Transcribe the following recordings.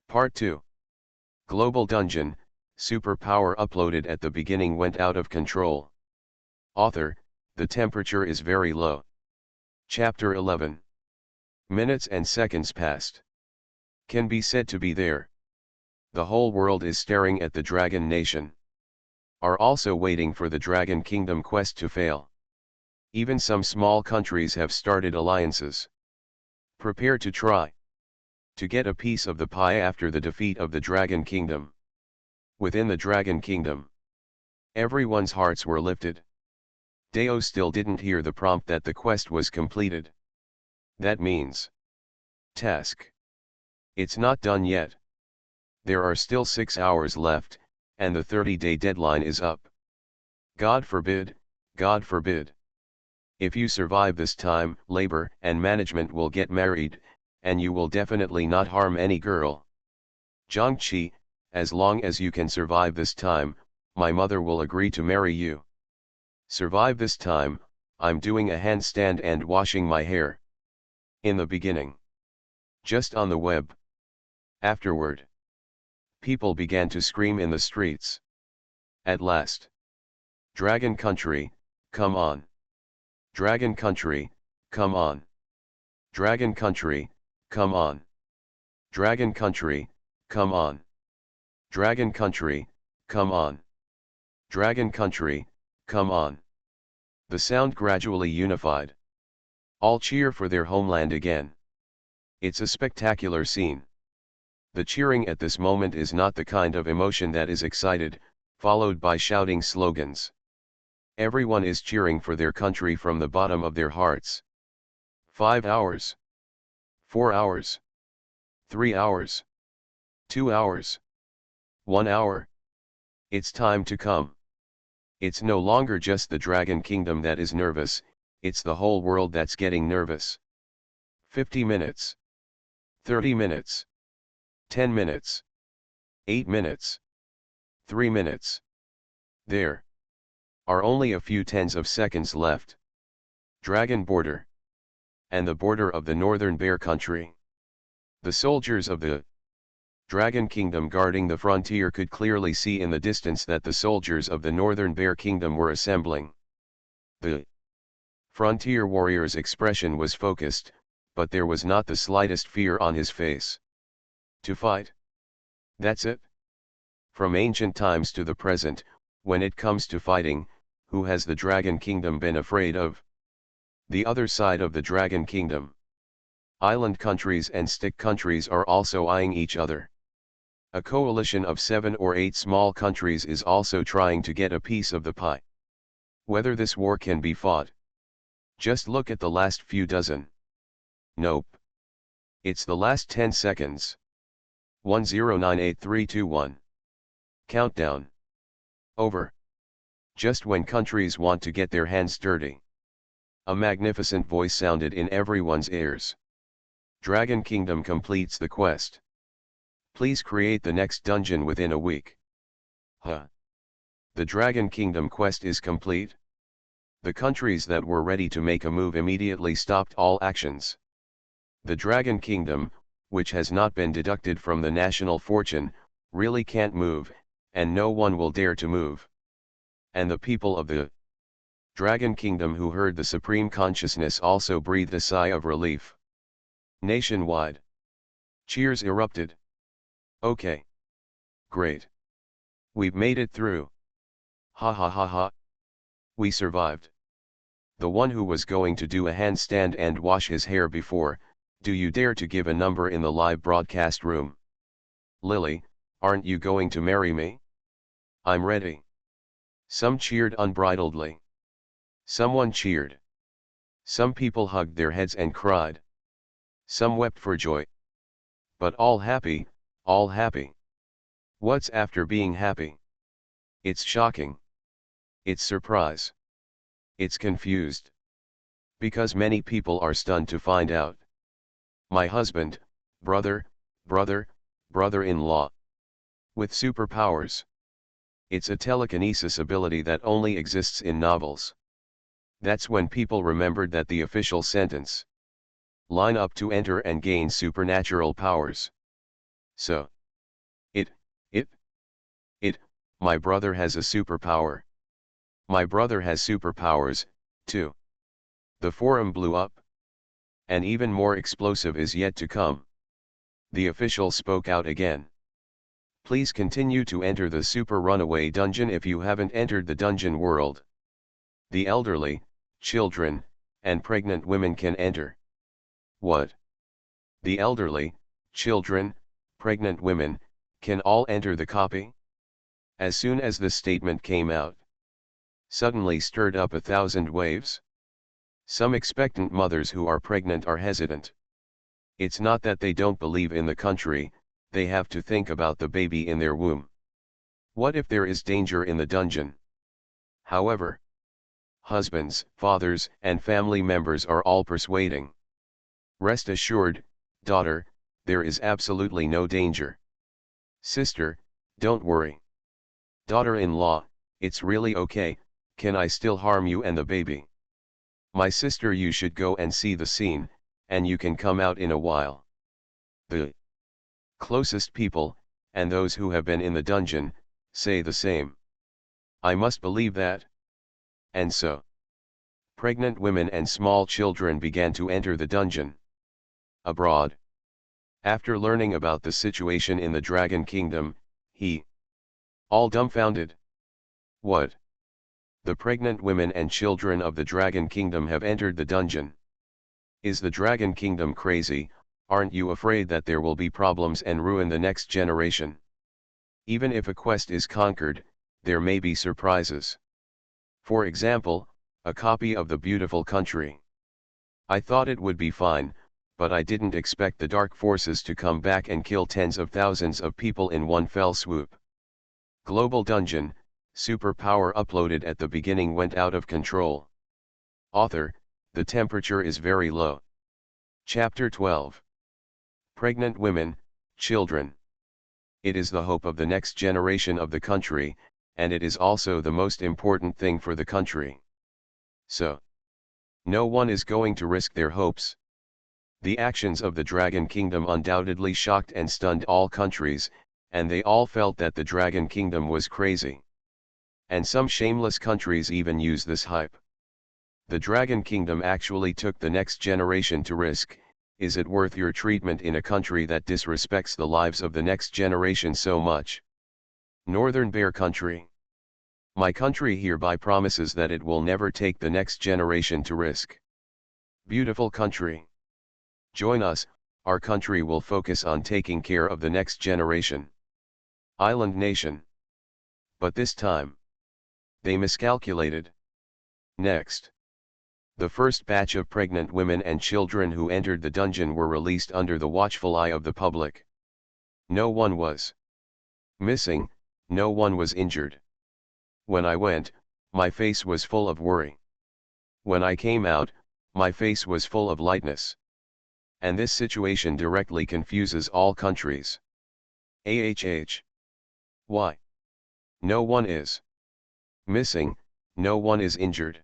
Part 2. Global Dungeon, superpower uploaded at the beginning went out of control. Author, the temperature is very low. Chapter 11. Minutes and seconds passed. Can be said to be there. The whole world is staring at the Dragon Nation. Are also waiting for the Dragon Kingdom quest to fail. Even some small countries have started alliances. Prepare to try to get a piece of the pie after the defeat of the Dragon Kingdom. Within the Dragon Kingdom, everyone's hearts were lifted. Deo still didn't hear the prompt that the quest was completed. That means task. It's not done yet. There are still 6 hours left, and the 30-day deadline is up. God forbid, God forbid. If you survive this time, labor and management will get married, and you will definitely not harm any girl. Jiangqi, as long as you can survive this time, my mother will agree to marry you. Survive this time, I'm doing a handstand and washing my hair. In the beginning. Just on the web. Afterward. People began to scream in the streets. At last. Dragon Country, come on. Dragon Country, come on. Dragon Country, come on. Dragon Country, come on. Dragon Country, come on. Dragon Country, come on. The sound gradually unified. All cheer for their homeland again. It's a spectacular scene. The cheering at this moment is not the kind of emotion that is excited, followed by shouting slogans. Everyone is cheering for their country from the bottom of their hearts. 5 hours. 4 hours. 3 hours. 2 hours. 1 hour. It's time to come. It's no longer just the Dragon Kingdom that is nervous, it's the whole world that's getting nervous. 50 minutes. 30 minutes. 10 minutes. 8 minutes. 3 minutes. There are only a few tens of seconds left. Dragon border. And the border of the northern bear country. The soldiers of the Dragon Kingdom guarding the frontier could clearly see in the distance that the soldiers of the northern bear kingdom were assembling. The frontier warrior's expression was focused, but there was not the slightest fear on his face. To fight? That's it? From ancient times to the present, when it comes to fighting, who has the Dragon Kingdom been afraid of? The other side of the Dragon Kingdom. Island countries and stick countries are also eyeing each other. A coalition of 7 or 8 small countries is also trying to get a piece of the pie. Whether this war can be fought? Just look at the last few dozen. Nope. It's the last 10 seconds. 1098321. Countdown. Over. Just when countries want to get their hands dirty. A magnificent voice sounded in everyone's ears. Dragon Kingdom completes the quest. Please create the next dungeon within a week. Huh? The Dragon Kingdom quest is complete? The countries that were ready to make a move immediately stopped all actions. The Dragon Kingdom, which has not been deducted from the national fortune, really can't move, and no one will dare to move. And the people of the Dragon Kingdom who heard the supreme consciousness also breathed a sigh of relief. Nationwide. Cheers erupted. Okay. Great. We've made it through. Ha ha ha ha. We survived. The one who was going to do a handstand and wash his hair before, do you dare to give a number in the live broadcast room? Lily, aren't you going to marry me? I'm ready. Some cheered unbridledly. Someone cheered. Some people hugged their heads and cried. Some wept for joy. But all happy, all happy. What's after being happy? It's shocking. It's surprise. It's confused. Because many people are stunned to find out. My husband, brother-in-law. With superpowers. It's a telekinesis ability that only exists in novels. That's when people remembered that the official sentence. Line up to enter and gain supernatural powers. So, My brother has a superpower. My brother has superpowers, too. The forum blew up. And even more explosive is yet to come. The official spoke out again. Please continue to enter the super runaway dungeon if you haven't entered the dungeon world. The elderly, children, and pregnant women can enter. What? The elderly, children, pregnant women, can all enter the copy? As soon as the statement came out, suddenly stirred up 1,000 waves. Some expectant mothers who are pregnant are hesitant. It's not that they don't believe in the country, they have to think about the baby in their womb. What if there is danger in the dungeon? However, husbands, fathers, and family members are all persuading. Rest assured, daughter, there is absolutely no danger. Sister, don't worry. Daughter-in-law, it's really okay, can I still harm you and the baby? My sister, you should go and see the scene, and you can come out in a while. The closest people, and those who have been in the dungeon, say the same. I must believe that. And so, pregnant women and small children began to enter the dungeon. Abroad. After learning about the situation in the Dragon Kingdom, he all dumbfounded. What? The pregnant women and children of the Dragon Kingdom have entered the dungeon. Is the Dragon Kingdom crazy? Aren't you afraid that there will be problems and ruin the next generation? Even if a quest is conquered, there may be surprises. For example, a copy of the beautiful country. I thought it would be fine, but I didn't expect the dark forces to come back and kill tens of thousands of people in one fell swoop. Global Dungeon, superpower uploaded at the beginning went out of control. Author, the temperature is very low. Chapter 12. Pregnant women, children. It is the hope of the next generation of the country, and it is also the most important thing for the country. So, no one is going to risk their hopes. The actions of the Dragon Kingdom undoubtedly shocked and stunned all countries, and they all felt that the Dragon Kingdom was crazy. And some shameless countries even use this hype. The Dragon Kingdom actually took the next generation to risk. Is it worth your treatment in a country that disrespects the lives of the next generation so much? Northern Bear Country. My country hereby promises that it will never take the next generation to risk. Beautiful country. Join us, our country will focus on taking care of the next generation. Island Nation. But this time, they miscalculated. Next. The first batch of pregnant women and children who entered the dungeon were released under the watchful eye of the public. No one was missing, no one was injured. When I went, my face was full of worry. When I came out, my face was full of lightness. And this situation directly confuses all countries. Why? No one is missing, no one is injured.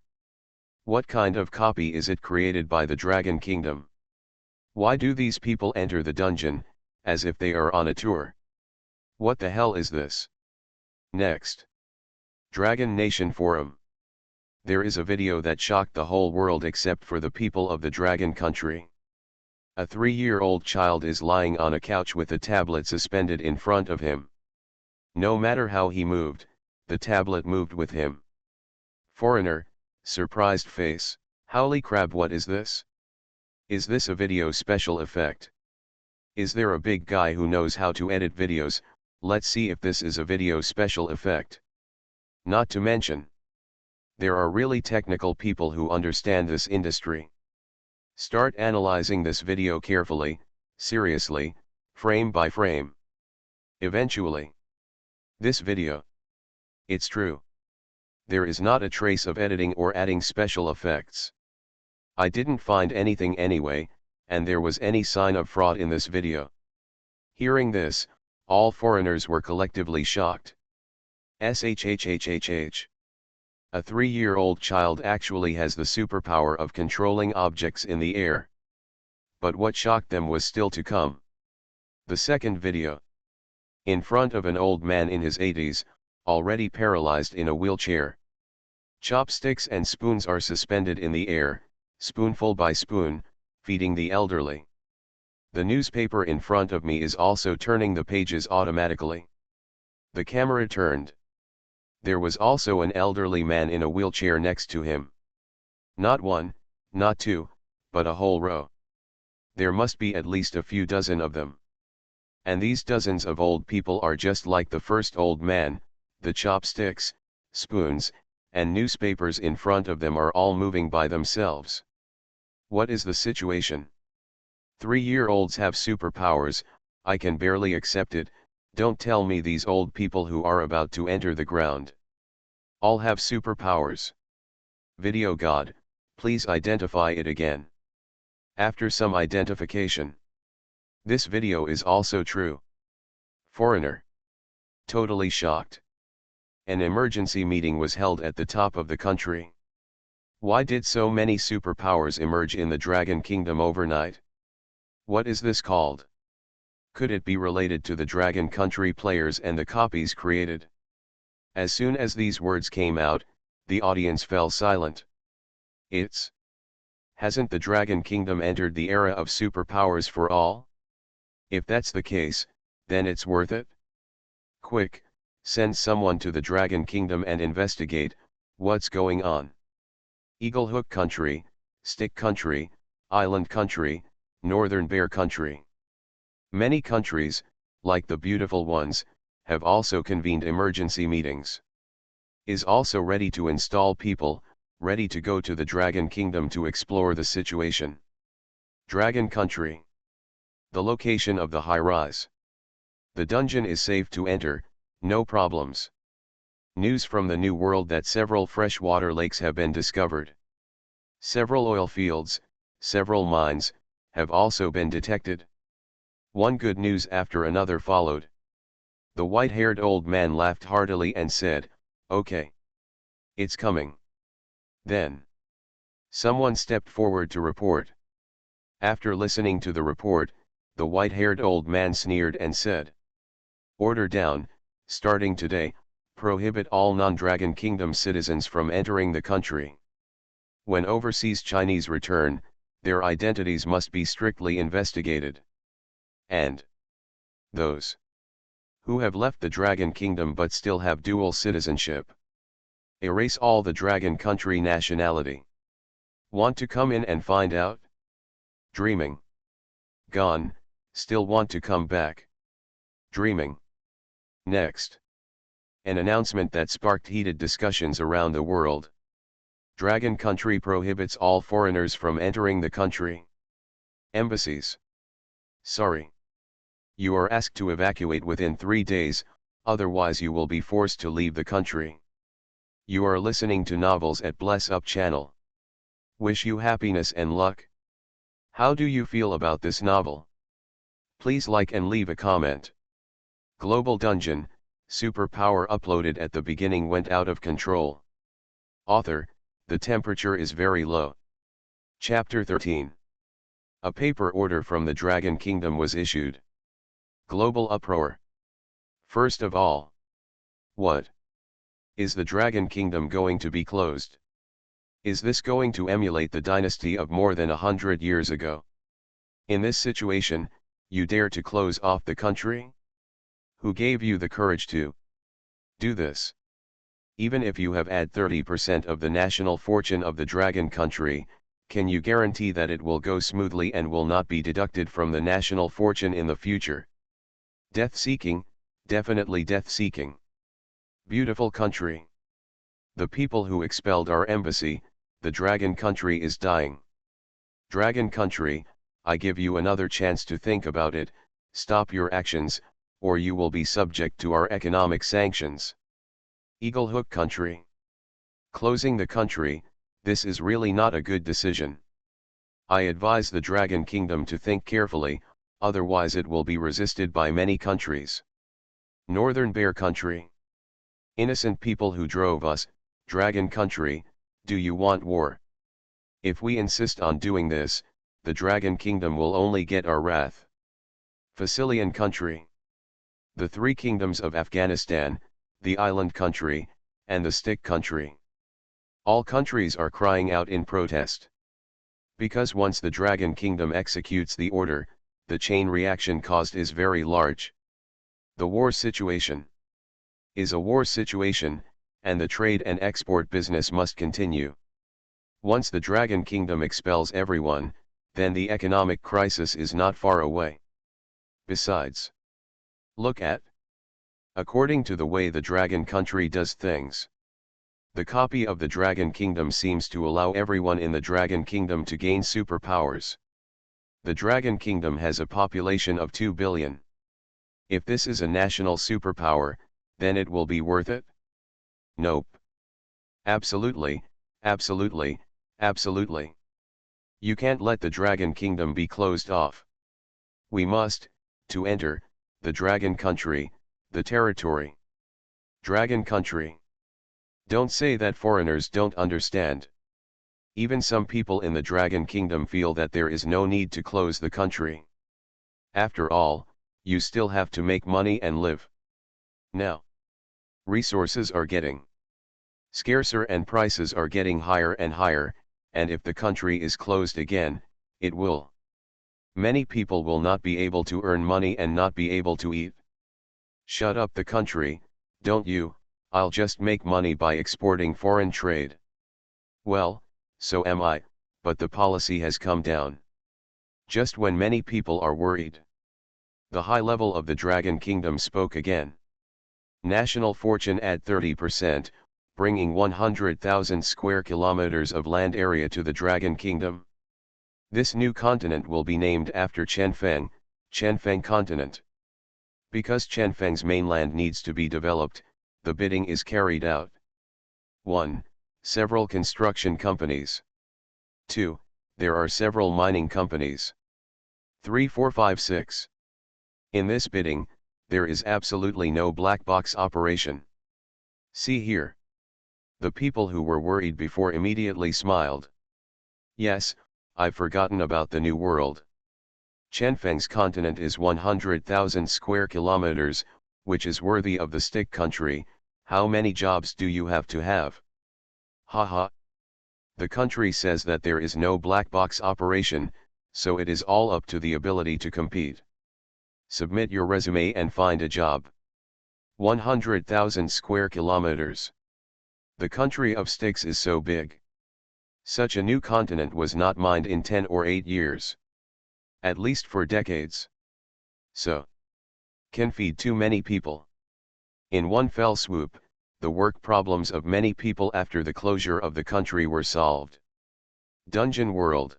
What kind of copy is it created by the Dragon Kingdom? Why do these people enter the dungeon, as if they are on a tour? What the hell is this? Next. Dragon Nation Forum. There is a video that shocked the whole world except for the people of the Dragon Country. A 3-year-old child is lying on a couch with a tablet suspended in front of him. No matter how he moved, the tablet moved with him. Foreigner, surprised face, holy crap, what is this? Is this a video special effect? Is there a big guy who knows how to edit videos? Let's see if this is a video special effect. Not to mention, there are really technical people who understand this industry. Start analyzing this video carefully, seriously, frame by frame. Eventually, this video. It's true. There is not a trace of editing or adding special effects. I didn't find anything anyway, and there was any sign of fraud in this video. Hearing this, all foreigners were collectively shocked. SHHHHH. A 3-year-old child actually has the superpower of controlling objects in the air. But what shocked them was still to come. The second video. In front of an old man in his 80s, already paralyzed in a wheelchair. Chopsticks and spoons are suspended in the air, spoonful by spoon, feeding the elderly. The newspaper in front of me is also turning the pages automatically. The camera turned. There was also an elderly man in a wheelchair next to him. Not one, not two, but a whole row. There must be at least a few dozen of them. And these dozens of old people are just like the first old man. The chopsticks, spoons, and newspapers in front of them are all moving by themselves. What is the situation? 3-year-olds have superpowers. I can barely accept it. Don't tell me these old people who are about to enter the ground all have superpowers. Video God, please identify it again. After some identification. This video is also true. Foreigner. Totally shocked. An emergency meeting was held at the top of the country. Why did so many superpowers emerge in the Dragon Kingdom overnight? What is this called? Could it be related to the Dragon Country players and the copies created? As soon as these words came out, the audience fell silent. Hasn't the Dragon Kingdom entered the era of superpowers for all? If that's the case, then it's worth it? Quick, send someone to the Dragon Kingdom and investigate what's going on. Eagle Hook Country, Stick Country, Island Country, Northern Bear Country. Many countries, like the beautiful ones, have also convened emergency meetings. Is also ready to install people, ready to go to the Dragon Kingdom to explore the situation. Dragon Country. The location of the high-rise. The dungeon is safe to enter, no problems. News from the New World that several freshwater lakes have been discovered. Several oil fields, several mines, have also been detected. One good news after another followed. The white-haired old man laughed heartily and said, "Okay. It's coming." Then someone stepped forward to report. After listening to the report, the white-haired old man sneered and said, "Order down, starting today, prohibit all non-Dragon Kingdom citizens from entering the country. When overseas Chinese return, their identities must be strictly investigated. And those who have left the Dragon Kingdom but still have dual citizenship, erase all the Dragon Country nationality. Want to come in and find out? Dreaming. Gone, still want to come back. Dreaming." Next. An announcement that sparked heated discussions around the world. Dragon Country prohibits all foreigners from entering the country. Embassies. Sorry. You are asked to evacuate within 3 days, otherwise you will be forced to leave the country. You are listening to Novels at Bless Up channel. Wish you happiness and luck. How do you feel about this novel? Please like and leave a comment. Global Dungeon, superpower uploaded at the beginning went out of control. Author, the temperature is very low. Chapter 13. A paper order from the Dragon Kingdom was issued. Global uproar. First of all, what? Is the Dragon Kingdom going to be closed? Is this going to emulate the dynasty of more than 100 years ago? In this situation, you dare to close off the country? Who gave you the courage to do this? Even if you have had 30% of the national fortune of the Dragon Country, can you guarantee that it will go smoothly and will not be deducted from the national fortune in the future? Death-seeking, definitely death-seeking. Beautiful country. The people who expelled our embassy, the Dragon Country is dying. Dragon Country, I give you another chance to think about it, stop your actions, or you will be subject to our economic sanctions. Eagle Hook Country. Closing the country, this is really not a good decision. I advise the Dragon Kingdom to think carefully, otherwise it will be resisted by many countries. Northern Bear Country. Innocent people who drove us, Dragon Country, do you want war? If we insist on doing this, the Dragon Kingdom will only get our wrath. Facilian Country. The three kingdoms of Afghanistan, the island country, and the stick country. All countries are crying out in protest. Because once the Dragon Kingdom executes the order, the chain reaction caused is very large. The war situation is a war situation, and the trade and export business must continue. Once the Dragon Kingdom expels everyone, then the economic crisis is not far away. Besides, look at, according to the way the Dragon Country does things, the copy of the Dragon Kingdom seems to allow everyone in the Dragon Kingdom to gain superpowers. The Dragon Kingdom has a population of 2 billion. If this is a national superpower, then it will be worth it? Nope. Absolutely, absolutely, absolutely. You can't let the Dragon Kingdom be closed off. We must, to enter, the Dragon Country, the territory. Dragon Country. Don't say that foreigners don't understand. Even some people in the Dragon Kingdom feel that there is no need to close the country. After all, you still have to make money and live. Now, resources are getting scarcer and prices are getting higher and higher, and if the country is closed again, it will. Many people will not be able to earn money and not be able to eat. Shut up the country, don't you? I'll just make money by exporting foreign trade. Well, so am I, but the policy has come down. Just when many people are worried. The high level of the Dragon Kingdom spoke again. National fortune at 30%, bringing 100,000 square kilometers of land area to the Dragon Kingdom. This new continent will be named after Qianfeng, Qianfeng Continent. Because Qianfeng's mainland needs to be developed, the bidding is carried out. 1. Several construction companies. 2. There are several mining companies. 3, 4, 5, 6. In this bidding, there is absolutely no black box operation. See here. The people who were worried before immediately smiled. Yes, I've forgotten about the new world. Qianfeng's continent is 100,000 square kilometers, which is worthy of the stick country. How many jobs do you have to have? Haha. The country says that there is no black box operation, so it is all up to the ability to compete. Submit your resume and find a job. 100,000 square kilometers. The country of sticks is so big. Such a new continent was not mined in 10 or 8 years. At least for decades. So, can feed too many people. In one fell swoop, the work problems of many people after the closure of the country were solved. Dungeon World.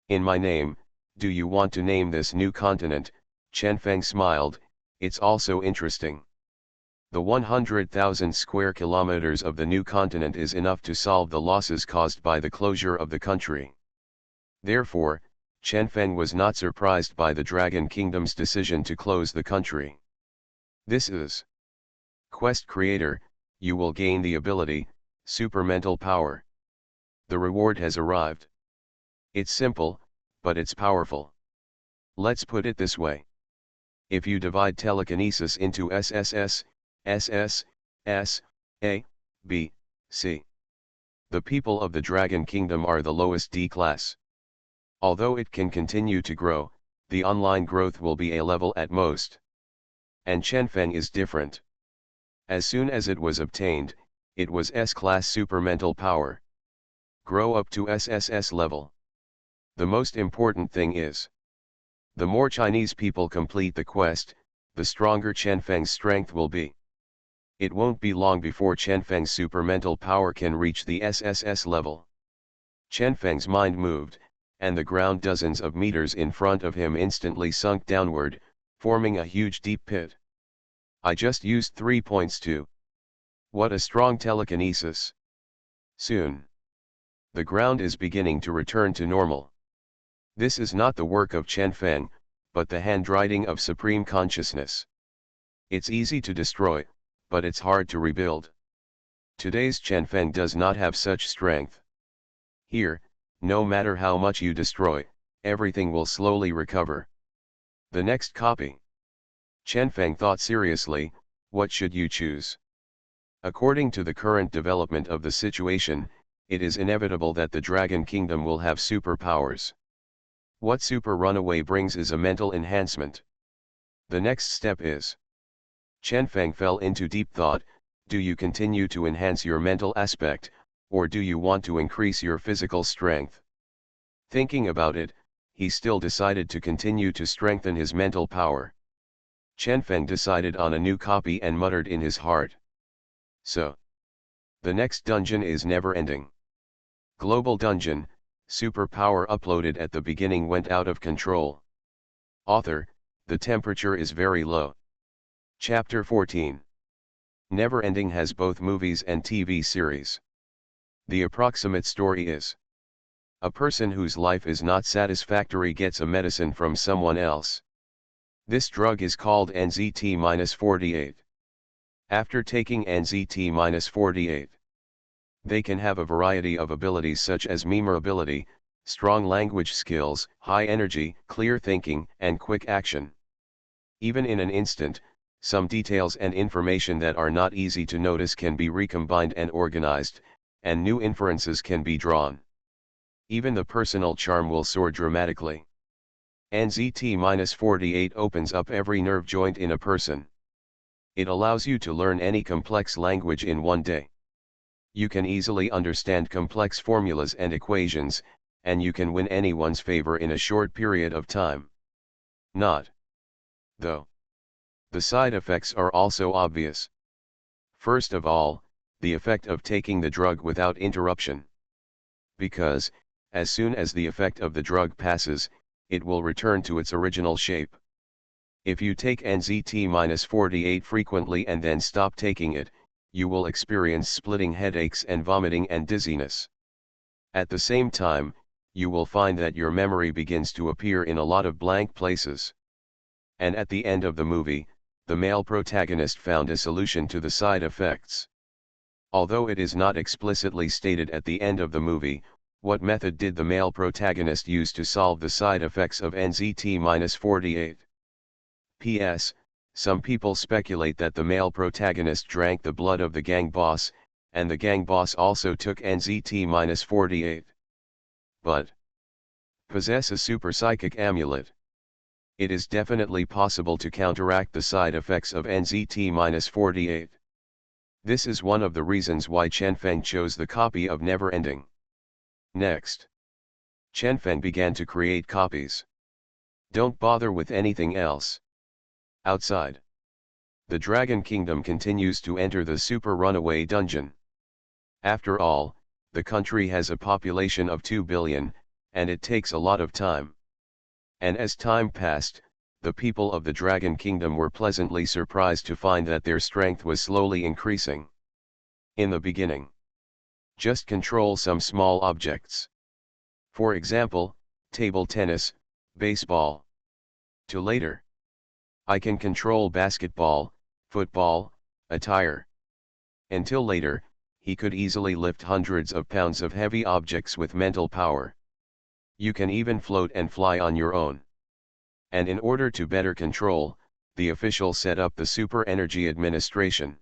In my name, do you want to name this new continent? Qianfeng smiled, it's also interesting. The 100,000 square kilometers of the new continent is enough to solve the losses caused by the closure of the country. Therefore, Qianfeng was not surprised by the Dragon Kingdom's decision to close the country. This is Quest Creator, you will gain the ability, Super Mental Power. The reward has arrived. It's simple, but it's powerful. Let's put it this way. If you divide telekinesis into SSS, SS, S, A, B, C. The people of the Dragon Kingdom are the lowest D class. Although it can continue to grow, the online growth will be A level at most. And Qianfeng is different. As soon as it was obtained, it was S-class super mental power. Grow up to SSS level. The most important thing is, the more Chinese people complete the quest, the stronger Qianfeng's strength will be. It won't be long before Qianfeng's super mental power can reach the SSS level. Qianfeng's mind moved, and the ground dozens of meters in front of him instantly sunk downward, forming a huge deep pit. I just used 3 points too. What a strong telekinesis. Soon, the ground is beginning to return to normal. This is not the work of Qianfeng, but the handwriting of supreme consciousness. It's easy to destroy, but it's hard to rebuild. Today's Qianfeng does not have such strength. Here, no matter how much you destroy, everything will slowly recover. The next copy. Qianfeng thought seriously, what should you choose? According to the current development of the situation, it is inevitable that the Dragon Kingdom will have superpowers. What Super Runaway brings is a mental enhancement. The next step is. Chen Feng fell into deep thought. Do you continue to enhance your mental aspect, or do you want to increase your physical strength? Thinking about it, he still decided to continue to strengthen his mental power. Chen Feng decided on a new copy and muttered in his heart. So. The next dungeon is never ending. Global Dungeon, superpower uploaded at the beginning went out of control. Author, the temperature is very low. Chapter 14. Never Ending has both movies and TV series. The approximate story is. A person whose life is not satisfactory gets a medicine from someone else. This drug is called NZT-48. After taking NZT-48, they can have a variety of abilities such as memorability, strong language skills, high energy, clear thinking, and quick action. Even in an instant, some details and information that are not easy to notice can be recombined and organized, and new inferences can be drawn. Even the personal charm will soar dramatically. NZT-48 opens up every nerve joint in a person. It allows you to learn any complex language in one day. You can easily understand complex formulas and equations, and you can win anyone's favor in a short period of time. Not. Though. The side effects are also obvious. First of all, the effect of taking the drug without interruption. Because, as soon as the effect of the drug passes, it will return to its original shape. If you take NZT-48 frequently and then stop taking it, you will experience splitting headaches and vomiting and dizziness. At the same time, you will find that your memory begins to appear in a lot of blank places. And at the end of the movie, the male protagonist found a solution to the side effects. Although it is not explicitly stated at the end of the movie, what method did the male protagonist use to solve the side effects of NZT-48? P.S. Some people speculate that the male protagonist drank the blood of the gang boss, and the gang boss also took NZT-48. But. Possess a super psychic amulet. It is definitely possible to counteract the side effects of NZT-48. This is one of the reasons why Chen Feng chose the copy of Never Ending. Next. Chen Feng began to create copies. Don't bother with anything else. Outside. The Dragon Kingdom continues to enter the Super Runaway Dungeon. After all, the country has a population of 2 billion, and it takes a lot of time. And as time passed, the people of the Dragon Kingdom were pleasantly surprised to find that their strength was slowly increasing. In the beginning, just control some small objects. For example, table tennis, baseball. To later, I can control basketball, football, a tire. Until later, he could easily lift hundreds of pounds of heavy objects with mental power. You can even float and fly on your own. And in order to better control, the official set up the Super Energy Administration.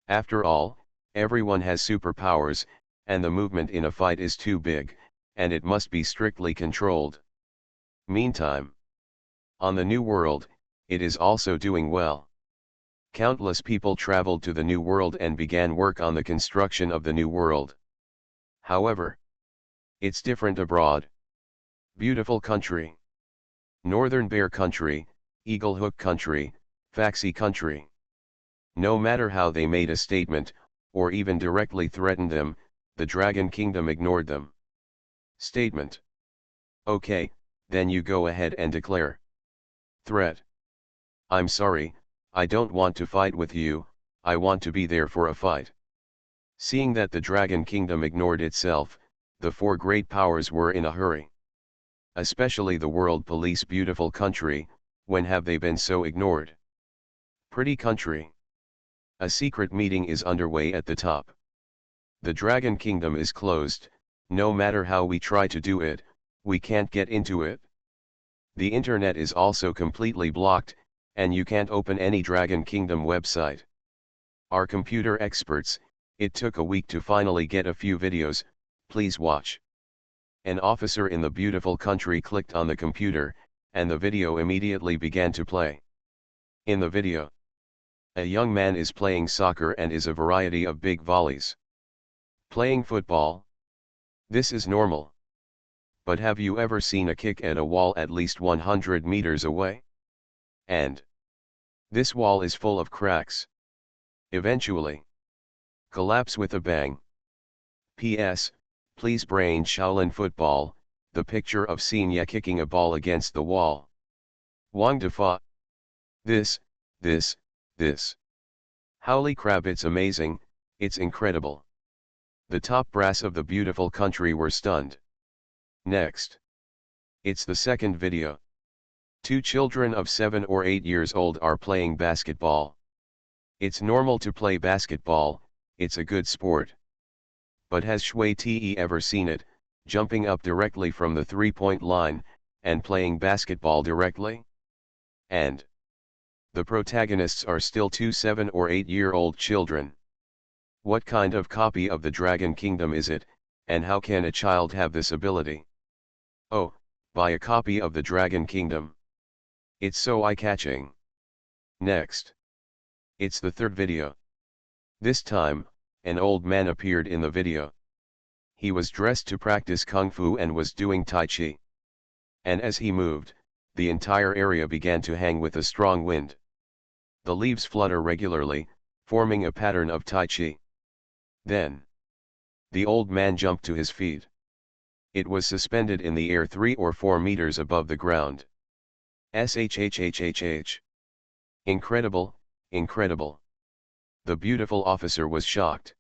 After all, everyone has superpowers, and the movement in a fight is too big, and it must be strictly controlled. Meantime, on the New World, it is also doing well. Countless people traveled to the New World and began work on the construction of the New World. However, it's different abroad. Beautiful country. Northern Bear Country, Eagle Hook Country, Faxi Country. No matter how they made a statement, or even directly threatened them, the Dragon Kingdom ignored them. Statement. Okay, then you go ahead and declare. Threat. I'm sorry, I don't want to fight with you, I want to be there for a fight. Seeing that the Dragon Kingdom ignored itself, the four great powers were in a hurry. Especially the world police. Beautiful country, when have they been so ignored? Pretty country. A secret meeting is underway at the top. The Dragon Kingdom is closed, no matter how we try to do it, we can't get into it. The internet is also completely blocked, and you can't open any Dragon Kingdom website. Our computer experts, it took a week to finally get a few videos, please watch. An officer in the beautiful country clicked on the computer, and the video immediately began to play. In the video, a young man is playing soccer and is a variety of big volleys. Playing football? This is normal. But have you ever seen a kick at a wall at least 100 meters away? And this wall is full of cracks. Eventually, collapse with a bang. P.S. Please brain Shaolin football, the picture of Xenia kicking a ball against the wall. Wang Defa. This. Holy crap, it's amazing, it's incredible. The top brass of the beautiful country were stunned. Next. It's the second video. Two children of 7 or 8 years old are playing basketball. It's normal to play basketball, it's a good sport. But has Shui Te ever seen it, jumping up directly from the three-point line, and playing basketball directly? And the protagonists are still two 7 or 8-year-old children. What kind of copy of the Dragon Kingdom is it, and how can a child have this ability? Oh, buy a copy of the Dragon Kingdom. It's so eye-catching. Next. It's the third video. This time, an old man appeared in the video. He was dressed to practice Kung Fu and was doing Tai Chi. And as he moved, the entire area began to hang with a strong wind. The leaves flutter regularly, forming a pattern of Tai Chi. Then, the old man jumped to his feet. It was suspended in the air 3 or 4 meters above the ground. Shhhhhh. Incredible, incredible. The beautiful officer was shocked.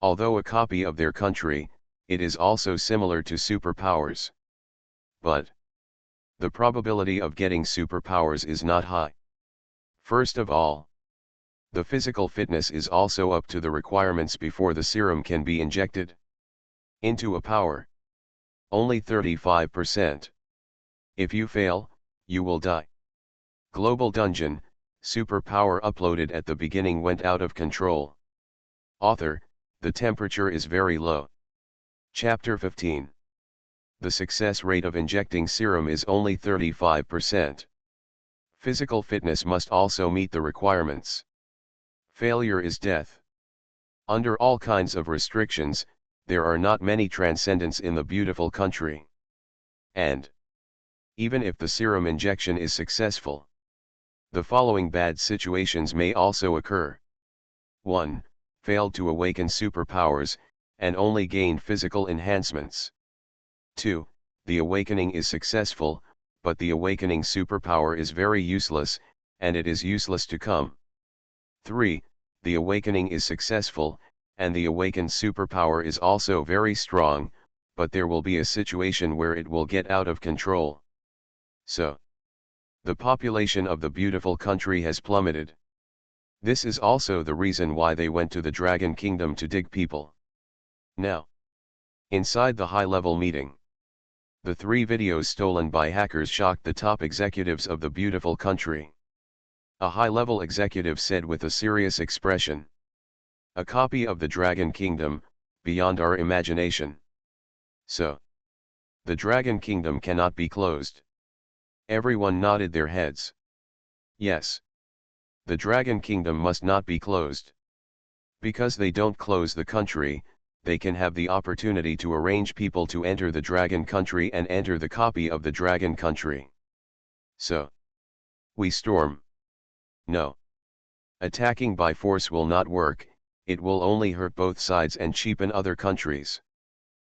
Although a copy of their country, it is also similar to superpowers. But the probability of getting superpowers is not high. First of all, the physical fitness is also up to the requirements before the serum can be injected into a power. Only 35%. If you fail, you will die. Global Dungeon, superpower uploaded at the beginning went out of control. Author, the temperature is very low. Chapter 15. The success rate of injecting serum is only 35%. Physical fitness must also meet the requirements. Failure is death. Under all kinds of restrictions, there are not many transcendents in the beautiful country. And even if the serum injection is successful, the following bad situations may also occur. 1. Failed to awaken superpowers, and only gained physical enhancements. 2. The awakening is successful, but the awakening superpower is very useless, and it is useless to come. 3. The awakening is successful, and the awakened superpower is also very strong, but there will be a situation where it will get out of control. So, the population of the beautiful country has plummeted. This is also the reason why they went to the Dragon Kingdom to dig people. Now, inside the high-level meeting, the 3 videos stolen by hackers shocked the top executives of the beautiful country. A high-level executive said with a serious expression, "A copy of the Dragon Kingdom, beyond our imagination. So, the Dragon Kingdom cannot be closed." Everyone nodded their heads. Yes. The Dragon Kingdom must not be closed. Because they don't close the country, they can have the opportunity to arrange people to enter the Dragon Country and enter the copy of the Dragon Country. So, we storm. No. Attacking by force will not work, it will only hurt both sides and cheapen other countries.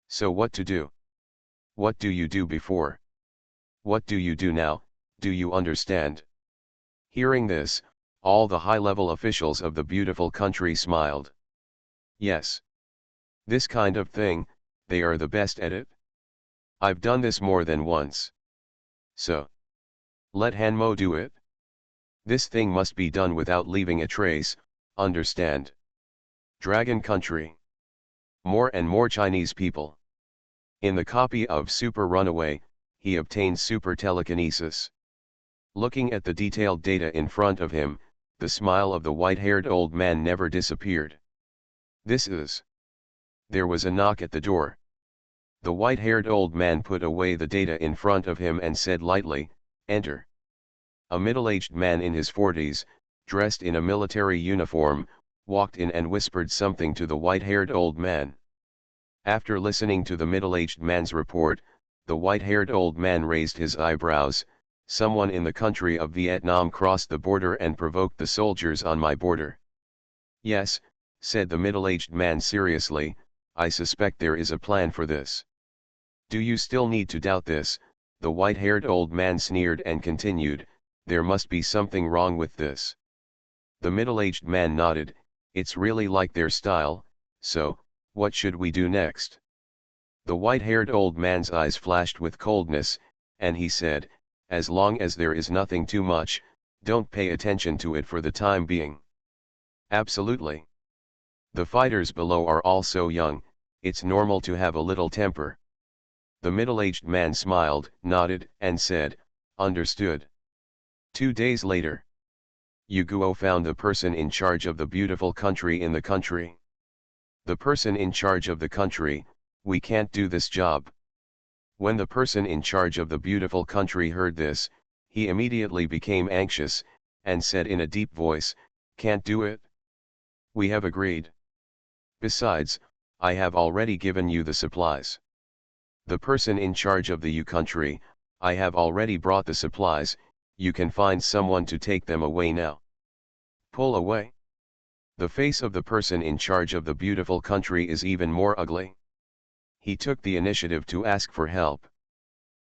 So what to do? What do you do before? What do you do now, do you understand? Hearing this, all the high-level officials of the beautiful country smiled. Yes. This kind of thing, they are the best at it. I've done this more than once. So, let Hanmo do it. This thing must be done without leaving a trace, understand? Dragon Country. More and more Chinese people. In the copy of Super Runaway, he obtained super telekinesis. Looking at the detailed data in front of him, The smile of the white-haired old man never disappeared. This is. There was a knock at the door. The white-haired old man put away the data in front of him and said lightly, "Enter." A middle-aged man in his 40s, dressed in a military uniform, walked in and whispered something to the white-haired old man. After listening to the middle-aged man's report, the white-haired old man raised his eyebrows. "Someone in the country of Vietnam crossed the border and provoked the soldiers on my border." "Yes," said the middle-aged man seriously, "I suspect there is a plan for this." "Do you still need to doubt this?" The white-haired old man sneered and continued, "There must be something wrong with this." The middle-aged man nodded. "It's really like their style, so, what should we do next?" The white-haired old man's eyes flashed with coldness, and he said, "As long as there is nothing too much, don't pay attention to it for the time being." "Absolutely. The fighters below are all so young, it's normal to have a little temper." The middle-aged man smiled, nodded, and said, "Understood." 2 days later, Yu Guo found the person in charge of the beautiful country in the country. The person in charge of the country, "We can't do this job." When the person in charge of the beautiful country heard this, he immediately became anxious, and said in a deep voice, "Can't do it? We have agreed. Besides, I have already given you the supplies." The person in charge of the Yu country, "I have already brought the supplies, you can find someone to take them away now." "Pull away?" The face of the person in charge of the beautiful country is even more ugly. He took the initiative to ask for help.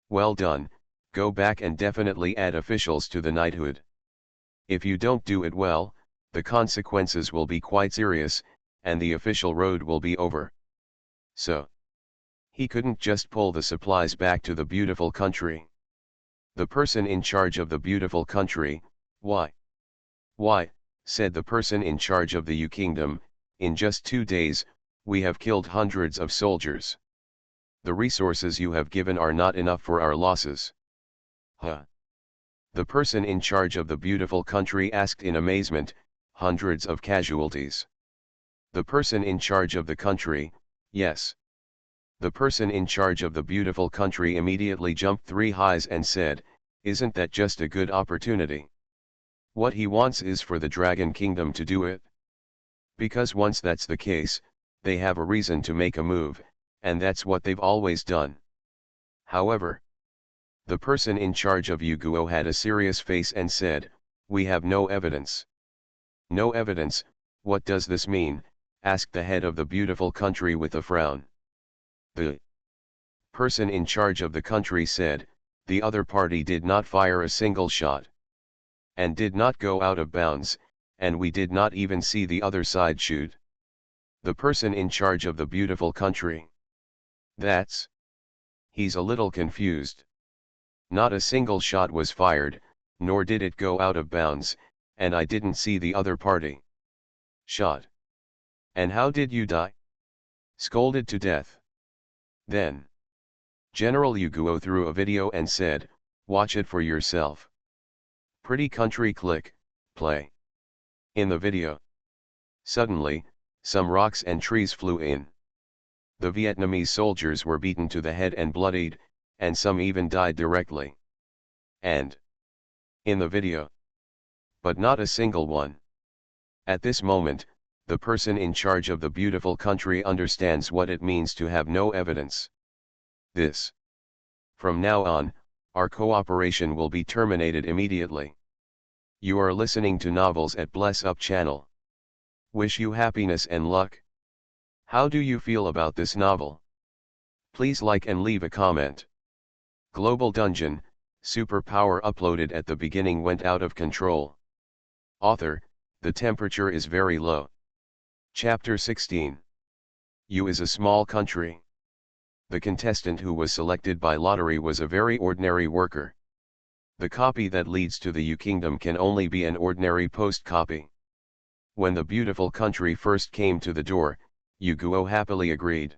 "Well done, go back and definitely add officials to the knighthood. If you don't do it well, the consequences will be quite serious, and the official road will be over." So, he couldn't just pull the supplies back to the beautiful country. The person in charge of the beautiful country, "Why? Why," said the person in charge of the Yu kingdom, "in just 2 days, we have killed hundreds of soldiers. The resources you have given are not enough for our losses." "Huh?" The person in charge of the beautiful country asked in amazement, "Hundreds of casualties?" The person in charge of the country, "Yes." The person in charge of the beautiful country immediately jumped 3 highs and said, "Isn't that just a good opportunity? What he wants is for the Dragon Kingdom to do it. Because once that's the case, they have a reason to make a move, and that's what they've always done." However, the person in charge of Yu Guo had a serious face and said, "We have no evidence." "No evidence, what does this mean?" asked the head of the beautiful country with a frown. The person in charge of the country said, "The other party did not fire a single shot, and did not go out of bounds, and we did not even see the other side shoot." The person in charge of the beautiful country, "That's..." He's a little confused. "Not a single shot was fired, nor did it go out of bounds, and I didn't see the other party shot. And how did you die?" "Scolded to death." Then, General Yu Guo threw a video and said, "Watch it for yourself." Pretty country, click, play. In the video, suddenly, some rocks and trees flew in. The Vietnamese soldiers were beaten to the head and bloodied, and some even died directly. And in the video, but not a single one. At this moment, the person in charge of the beautiful country understands what it means to have no evidence. This. From now on, our cooperation will be terminated immediately. You are listening to Novels at Bless Up channel. Wish you happiness and luck. How do you feel about this novel? Please like and leave a comment. Global Dungeon, superpower uploaded at the beginning went out of control. Author, the temperature is very low. Chapter 16. Yu is a small country. The contestant who was selected by lottery was a very ordinary worker. The copy that leads to the Yu Kingdom can only be an ordinary post copy. When the beautiful country first came to the door, Yu Guo happily agreed.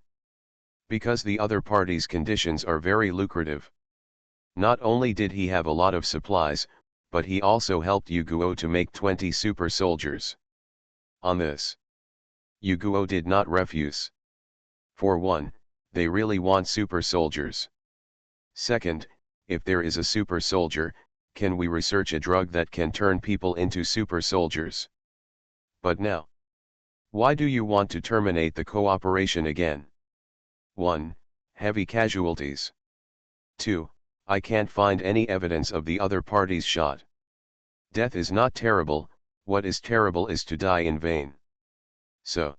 Because the other party's conditions are very lucrative. Not only did he have a lot of supplies, but he also helped Yuguo to make 20 super soldiers. On this, Yuguo did not refuse. For one, they really want super soldiers. Second, if there is a super soldier, can we research a drug that can turn people into super soldiers? But now, why do you want to terminate the cooperation again? 1. Heavy casualties. 2. I can't find any evidence of the other party's shot. Death is not terrible, what is terrible is to die in vain. So,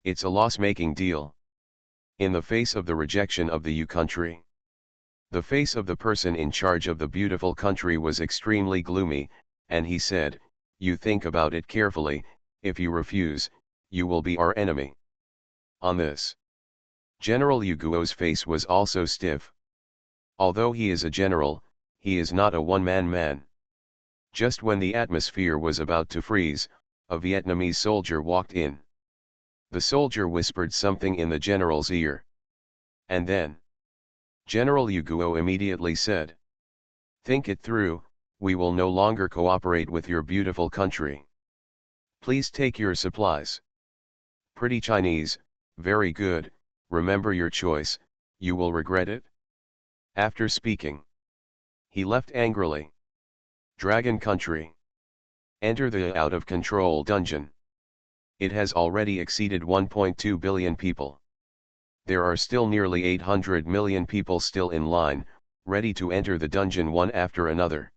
it's a loss-making deal. In the face of the rejection of the U country, the face of the person in charge of the beautiful country was extremely gloomy, and he said, "You think about it carefully, if you refuse, you will be our enemy." On this, General Yuguo's face was also stiff. Although he is a general, he is not a one-man man. Just when the atmosphere was about to freeze, a Vietnamese soldier walked in. The soldier whispered something in the general's ear. And then, General Yuguo immediately said, "Think it through, we will no longer cooperate with your beautiful country. Please take your supplies." Pretty Chinese, very good, remember your choice, you will regret it. After speaking, he left angrily. Dragon Country. Enter the out-of-control dungeon. It has already exceeded 1.2 billion people. There are still nearly 800 million people still in line, ready to enter the dungeon one after another.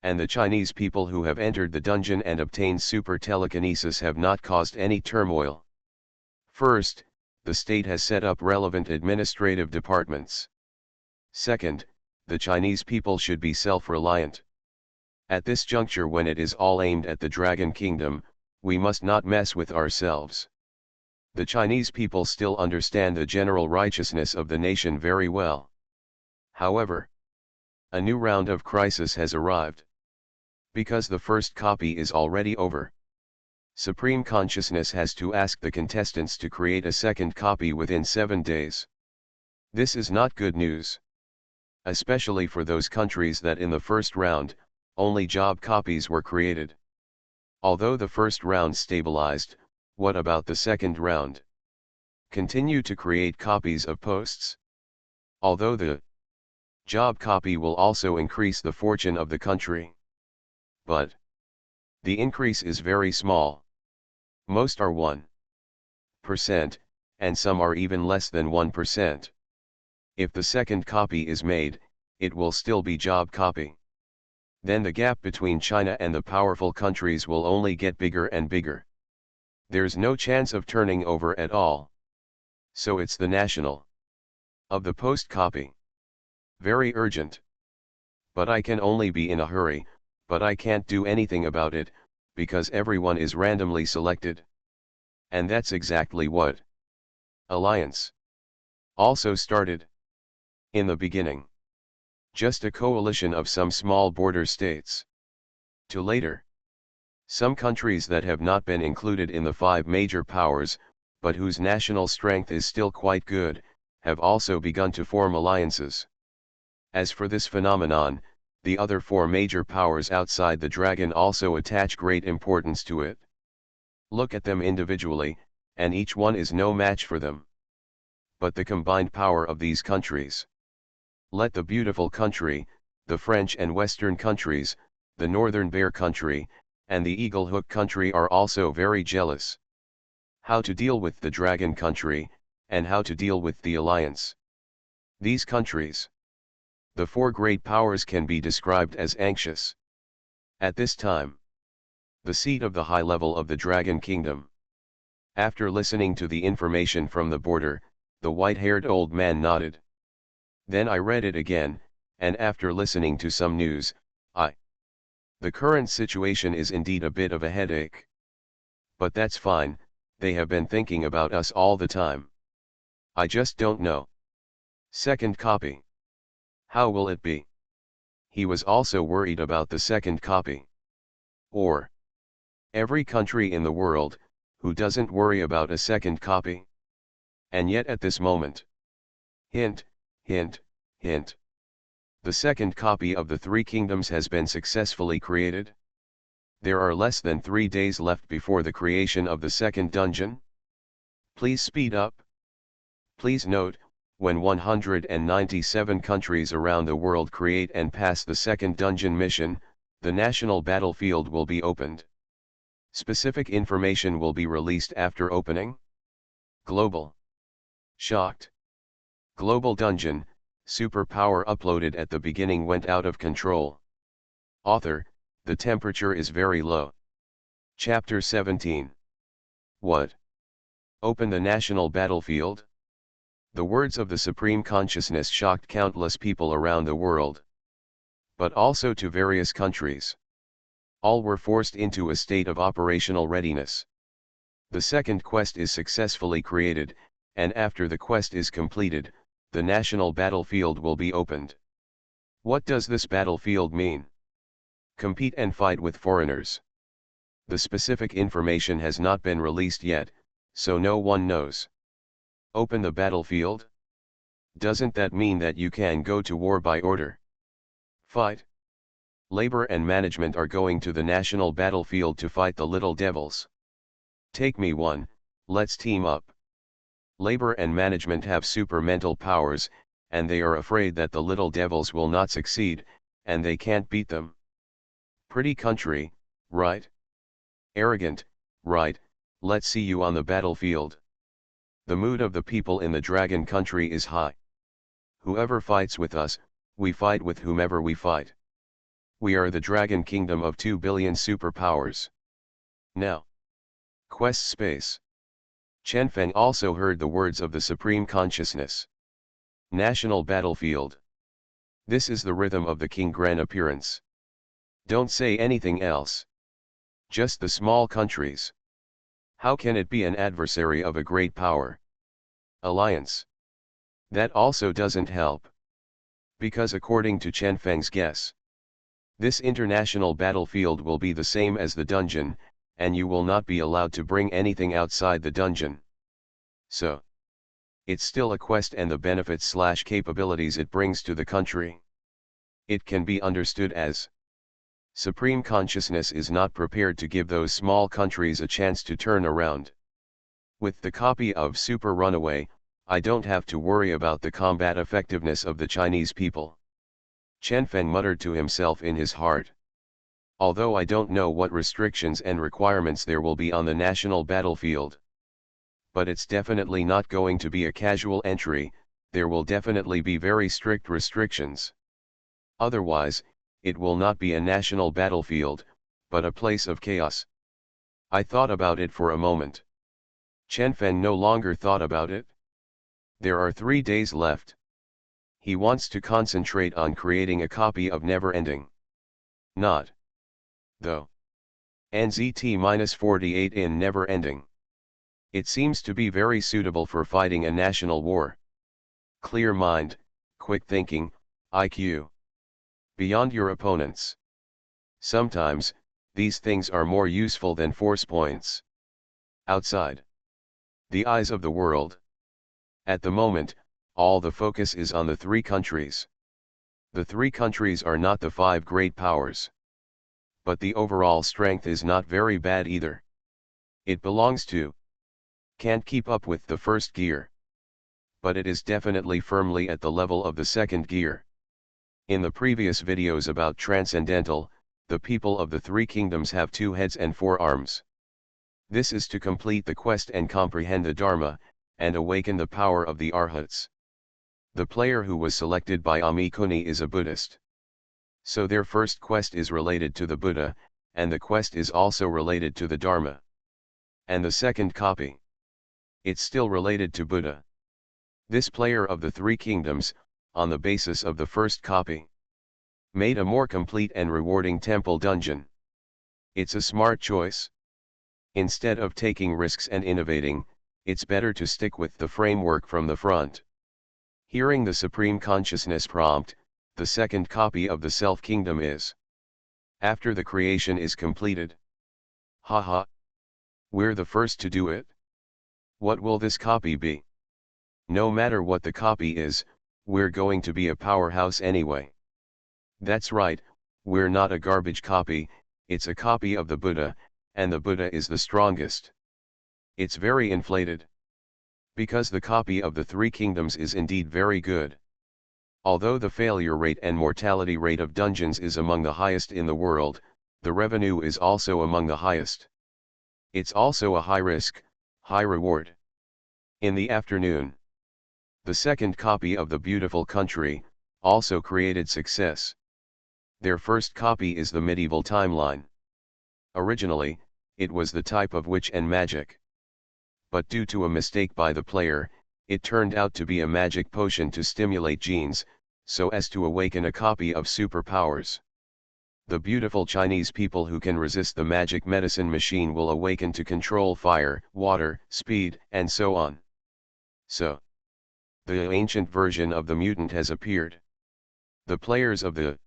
And the Chinese people who have entered the dungeon and obtained super telekinesis have not caused any turmoil. First, the state has set up relevant administrative departments. Second, the Chinese people should be self-reliant. At this juncture, when it is all aimed at the Dragon Kingdom, we must not mess with ourselves. The Chinese people still understand the general righteousness of the nation very well. However, a new round of crisis has arrived. Because the first copy is already over, Supreme Consciousness has to ask the contestants to create a second copy within 7 days. This is not good news. Especially for those countries that in the first round, only job copies were created. Although the first round stabilized, what about the second round? Continue to create copies of posts. Although the job copy will also increase the fortune of the country. But the increase is very small. Most are 1%, and some are even less than 1%. If the second copy is made, it will still be job copy. Then the gap between China and the powerful countries will only get bigger and bigger. There's no chance of turning over at all. So it's the national of the post copy. Very urgent. But I can only be in a hurry, but I can't do anything about it, because everyone is randomly selected. And that's exactly what Alliance also started. In the beginning, just a coalition of some small border states. To later, some countries that have not been included in the 5 major powers, but whose national strength is still quite good, have also begun to form alliances. As for this phenomenon, the other 4 major powers outside the dragon also attach great importance to it. Look at them individually, and each one is no match for them. But the combined power of these countries. Let the beautiful country, the French and Western countries, the Northern Bear country, and the Eagle Hook country are also very jealous. How to deal with the Dragon country, and how to deal with the alliance. These countries, the 4 great powers, can be described as anxious. At this time, the seat of the high level of the Dragon Kingdom. After listening to the information from the border, the white-haired old man nodded. Then I read it again, and after listening to some news, the current situation is indeed a bit of a headache. But that's fine, they have been thinking about us all the time. I just don't know. Second copy. How will it be? He was also worried about the second copy. Or, every country in the world, who doesn't worry about a second copy? And yet at this moment. Hint, hint, hint. The second copy of the Three Kingdoms has been successfully created. There are less than 3 days left before the creation of the second dungeon. Please speed up. Please note, when 197 countries around the world create and pass the second dungeon mission, the national battlefield will be opened. Specific information will be released after opening. Global. Shocked. Global Dungeon, superpower uploaded at the beginning went out of control. Author, the temperature is very low. Chapter 17. What? Open the national battlefield? The words of the Supreme Consciousness shocked countless people around the world. But also to various countries. All were forced into a state of operational readiness. The second quest is successfully created, and after the quest is completed, the national battlefield will be opened. What does this battlefield mean? Compete and fight with foreigners. The specific information has not been released yet, so no one knows. Open the battlefield? Doesn't that mean that you can go to war by order? Fight. Labor and management are going to the national battlefield to fight the little devils. Take me one, let's team up. Labor and management have super mental powers, and they are afraid that the little devils will not succeed, and they can't beat them. Pretty country, right? Arrogant, right? Let's see you on the battlefield. The mood of the people in the dragon country is high. Whoever fights with us, we fight with whomever we fight. We are the dragon kingdom of 2 billion superpowers. Now. Quest space. Chen Feng also heard the words of the Supreme Consciousness. National battlefield. This is the rhythm of the King Gran appearance. Don't say anything else. Just the small countries. How can it be an adversary of a great power? Alliance. That also doesn't help. Because according to Chen Feng's guess, this international battlefield will be the same as the dungeon, and you will not be allowed to bring anything outside the dungeon. So, it's still a quest and the benefits/capabilities it brings to the country. It can be understood as Supreme Consciousness is not prepared to give those small countries a chance to turn around. With the copy of Super Runaway, I don't have to worry about the combat effectiveness of the Chinese people. Chen Feng muttered to himself in his heart. Although I don't know what restrictions and requirements there will be on the national battlefield. But it's definitely not going to be a casual entry, there will definitely be very strict restrictions. Otherwise, it will not be a national battlefield, but a place of chaos. I thought about it for a moment. Chen Feng no longer thought about it. There are 3 days left. He wants to concentrate on creating a copy of Never Ending. Not. Though. NZT-48 in Never Ending. It seems to be very suitable for fighting a national war. Clear mind, quick thinking, IQ. Beyond your opponents. Sometimes, these things are more useful than force points. Outside the eyes of the world. At the moment, all the focus is on the 3 countries. The 3 countries are not the 5 great powers. But the overall strength is not very bad either. It belongs to. Can't keep up with the first gear. But it is definitely firmly at the level of the second gear. In the previous videos about Transcendental, the people of the 3 kingdoms have 2 heads and 4 arms. This is to complete the quest and comprehend the Dharma, and awaken the power of the Arhats. The player who was selected by Amikuni is a Buddhist. So their first quest is related to the Buddha, and the quest is also related to the Dharma. And the second copy. It's still related to Buddha. This player of the 3 kingdoms, on the basis of the first copy, made a more complete and rewarding temple dungeon. It's a smart choice. Instead of taking risks and innovating, it's better to stick with the framework from the front. Hearing the Supreme Consciousness prompt, the second copy of the Self-Kingdom is. After the creation is completed. Haha. We're the first to do it. What will this copy be? No matter what the copy is, we're going to be a powerhouse anyway. That's right, we're not a garbage copy, it's a copy of the Buddha, and the Buddha is the strongest. It's very inflated. Because the copy of the Three Kingdoms is indeed very good. Although the failure rate and mortality rate of dungeons is among the highest in the world, the revenue is also among the highest. It's also a high risk, high reward. In the afternoon, the second copy of the Beautiful Country also created success. Their first copy is the medieval timeline. Originally, it was the type of witch and magic. But due to a mistake by the player, it turned out to be a magic potion to stimulate genes, so as to awaken a copy of superpowers. The beautiful Chinese people who can resist the magic medicine machine will awaken to control fire, water, speed, and so on. So, the ancient version of the mutant has appeared. The players of the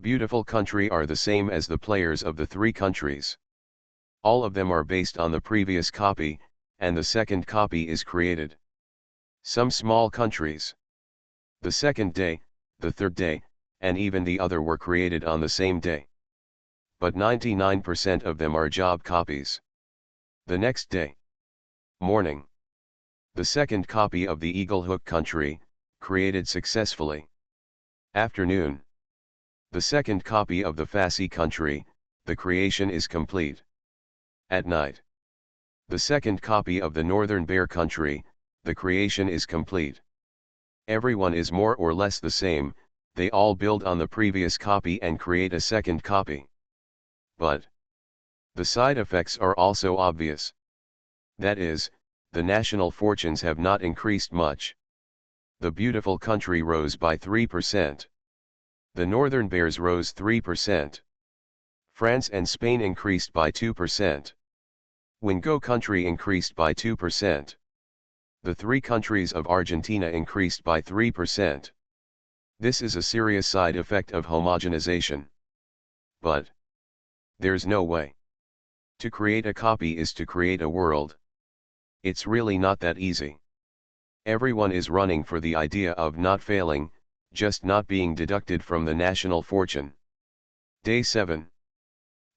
Beautiful Country are the same as the players of the Three Countries. All of them are based on the previous copy, and the second copy is created. Some small countries, the second day, the third day, and even the other were created on the same day. But 99% of them are job copies. The next day, morning, the second copy of the Eagle Hook Country, created successfully. Afternoon, the second copy of the Fassi Country, the creation is complete. At night, the second copy of the Northern Bear Country, the creation is complete. Everyone is more or less the same, they all build on the previous copy and create a second copy. But the side effects are also obvious. That is, the national fortunes have not increased much. The Beautiful Country rose by 3%. The Northern Bears rose 3%. France and Spain increased by 2%. Wingo Country increased by 2%. The three countries of Argentina increased by 3%. This is a serious side effect of homogenization. But there's no way. To create a copy is to create a world. It's really not that easy. Everyone is running for the idea of not failing, just not being deducted from the national fortune. Day 7.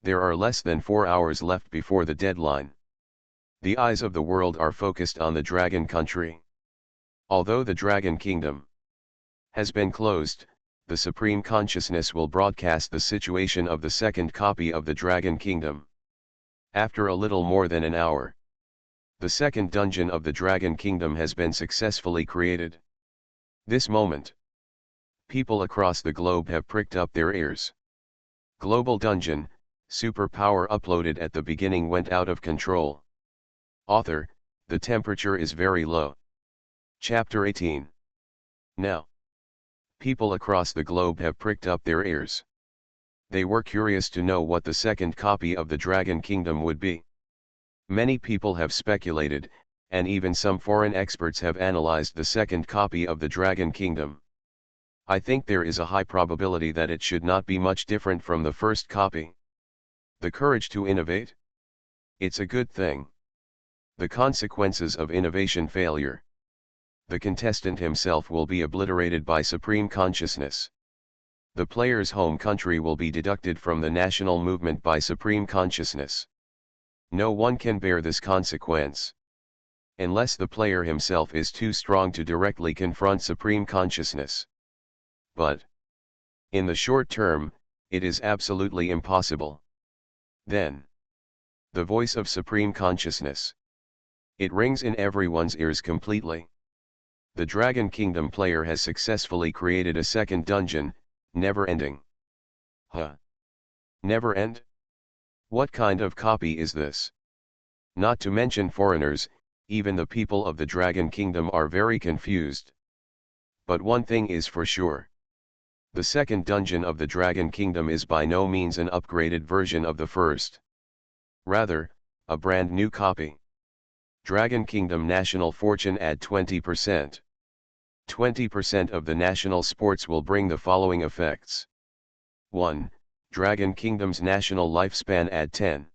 There are less than 4 hours left before the deadline. The eyes of the world are focused on the Dragon Country. Although the Dragon Kingdom has been closed, the Supreme Consciousness will broadcast the situation of the second copy of the Dragon Kingdom. After a little more than an hour, the second dungeon of the Dragon Kingdom has been successfully created. This moment, people across the globe have pricked up their ears. Global Dungeon, superpower uploaded at the beginning went out of control. Author, the temperature is very low. Chapter 18. Now, people across the globe have pricked up their ears. They were curious to know what the second copy of the Dragon Kingdom would be. Many people have speculated, and even some foreign experts have analyzed the second copy of the Dragon Kingdom. I think there is a high probability that it should not be much different from the first copy. The courage to innovate? It's a good thing. The consequences of innovation failure. The contestant himself will be obliterated by Supreme Consciousness. The player's home country will be deducted from the national movement by Supreme Consciousness. No one can bear this consequence. Unless the player himself is too strong to directly confront Supreme Consciousness. But in the short term, it is absolutely impossible. Then, the voice of Supreme Consciousness. It rings in everyone's ears completely. The Dragon Kingdom player has successfully created a second dungeon, never ending. Huh? Never end? What kind of copy is this? Not to mention foreigners, even the people of the Dragon Kingdom are very confused. But one thing is for sure. The second dungeon of the Dragon Kingdom is by no means an upgraded version of the first. Rather, a brand new copy. Dragon Kingdom national fortune add 20%. 20% of the national sports will bring the following effects. 1. Dragon Kingdom's national lifespan add 10.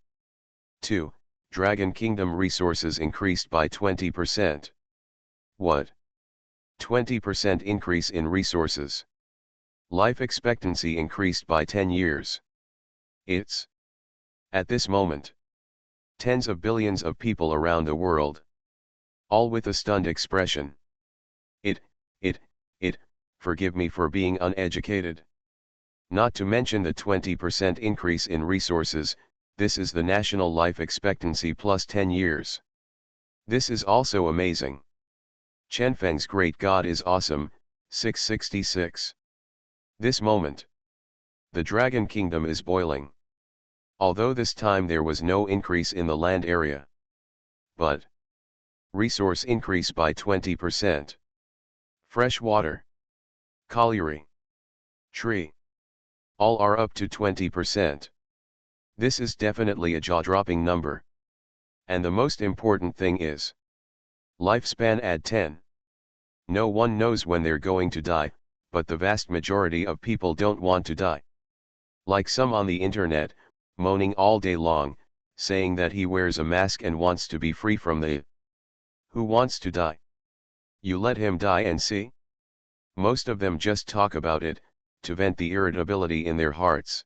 2. Dragon Kingdom resources increased by 20%. What? 20% increase in resources. Life expectancy increased by 10 years. It's, at this moment, tens of billions of people around the world, all with a stunned expression. It, it, it, forgive me for being uneducated. Not to mention the 20% increase in resources, this is the national life expectancy plus 10 years. This is also amazing. Chenfeng's great God is awesome, 666. This moment, the Dragon Kingdom is boiling. Although this time there was no increase in the land area. But resource increase by 20%. Fresh water, colliery, tree, all are up to 20%. This is definitely a jaw-dropping number. And the most important thing is, lifespan add 10. No one knows when they're going to die, but the vast majority of people don't want to die. Like some on the internet, moaning all day long, saying that he wears a mask and wants to be free from the. Who wants to die? You let him die and see? Most of them just talk about it, to vent the irritability in their hearts.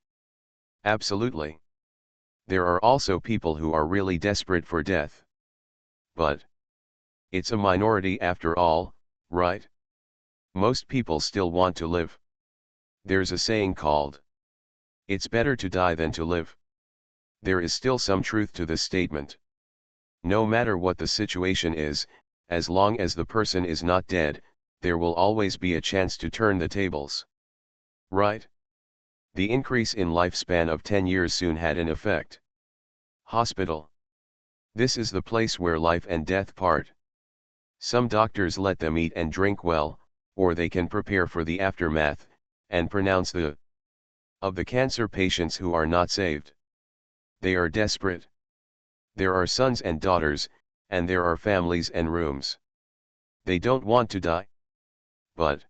Absolutely. There are also people who are really desperate for death. But it's a minority after all, right? Most people still want to live. There's a saying called, "It's better to die than to live." There is still some truth to this statement. No matter what the situation is, as long as the person is not dead, there will always be a chance to turn the tables. Right? The increase in lifespan of 10 years soon had an effect. Hospital. This is the place where life and death part. Some doctors let them eat and drink well, or they can prepare for the aftermath, and pronounce the of the cancer patients who are not saved. They are desperate. There are sons and daughters, and there are families and rooms. They don't want to die. But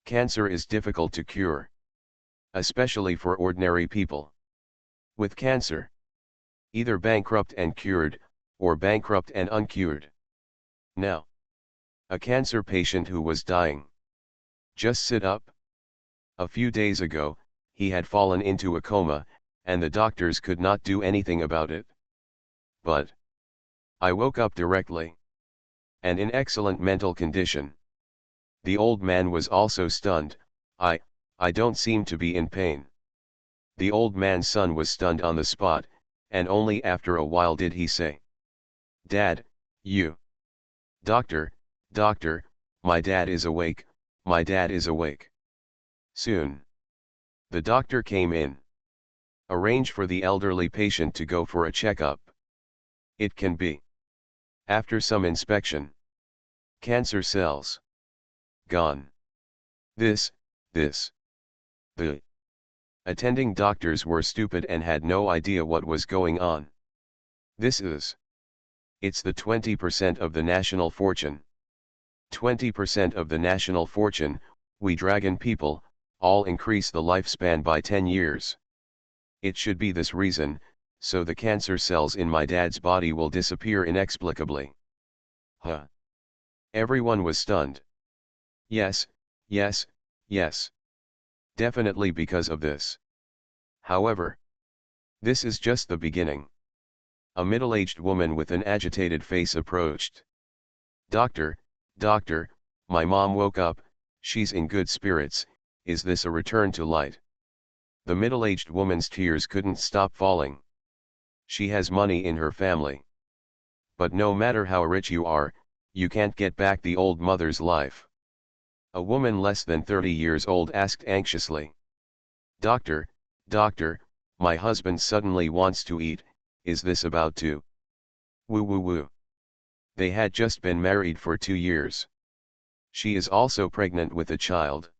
cancer is difficult to cure. Especially for ordinary people. With cancer, either bankrupt and cured, or bankrupt and uncured. Now, a cancer patient who was dying. Just sit up. A few days ago, he had fallen into a coma, and the doctors could not do anything about it. But I woke up directly. And in excellent mental condition. The old man was also stunned. I don't seem to be in pain. The old man's son was stunned on the spot, and only after a while did he say, "Dad, you." "Doctor, doctor, my dad is awake, my dad is awake." Soon. The doctor came in. Arrange for the elderly patient to go for a checkup. It can be. After some inspection. Cancer cells. Gone. The attending doctors were stupid and had no idea what was going on. It's the 20% of the national fortune. 20% of the national fortune, we dragon people, all increase the lifespan by 10 years. It should be this reason, so the cancer cells in my dad's body will disappear inexplicably. Huh. Everyone was stunned. Yes, yes, yes. Definitely because of this. However, this is just the beginning. A middle-aged woman with an agitated face approached. "Doctor, doctor, my mom woke up, she's in good spirits, is this a return to light?" The middle-aged woman's tears couldn't stop falling. She has money in her family. But no matter how rich you are, you can't get back the old mother's life. A woman less than 30 years old asked anxiously. "Doctor, doctor, my husband suddenly wants to eat, is this about to?" Woo woo woo. They had just been married for 2 years. She is also pregnant with a child.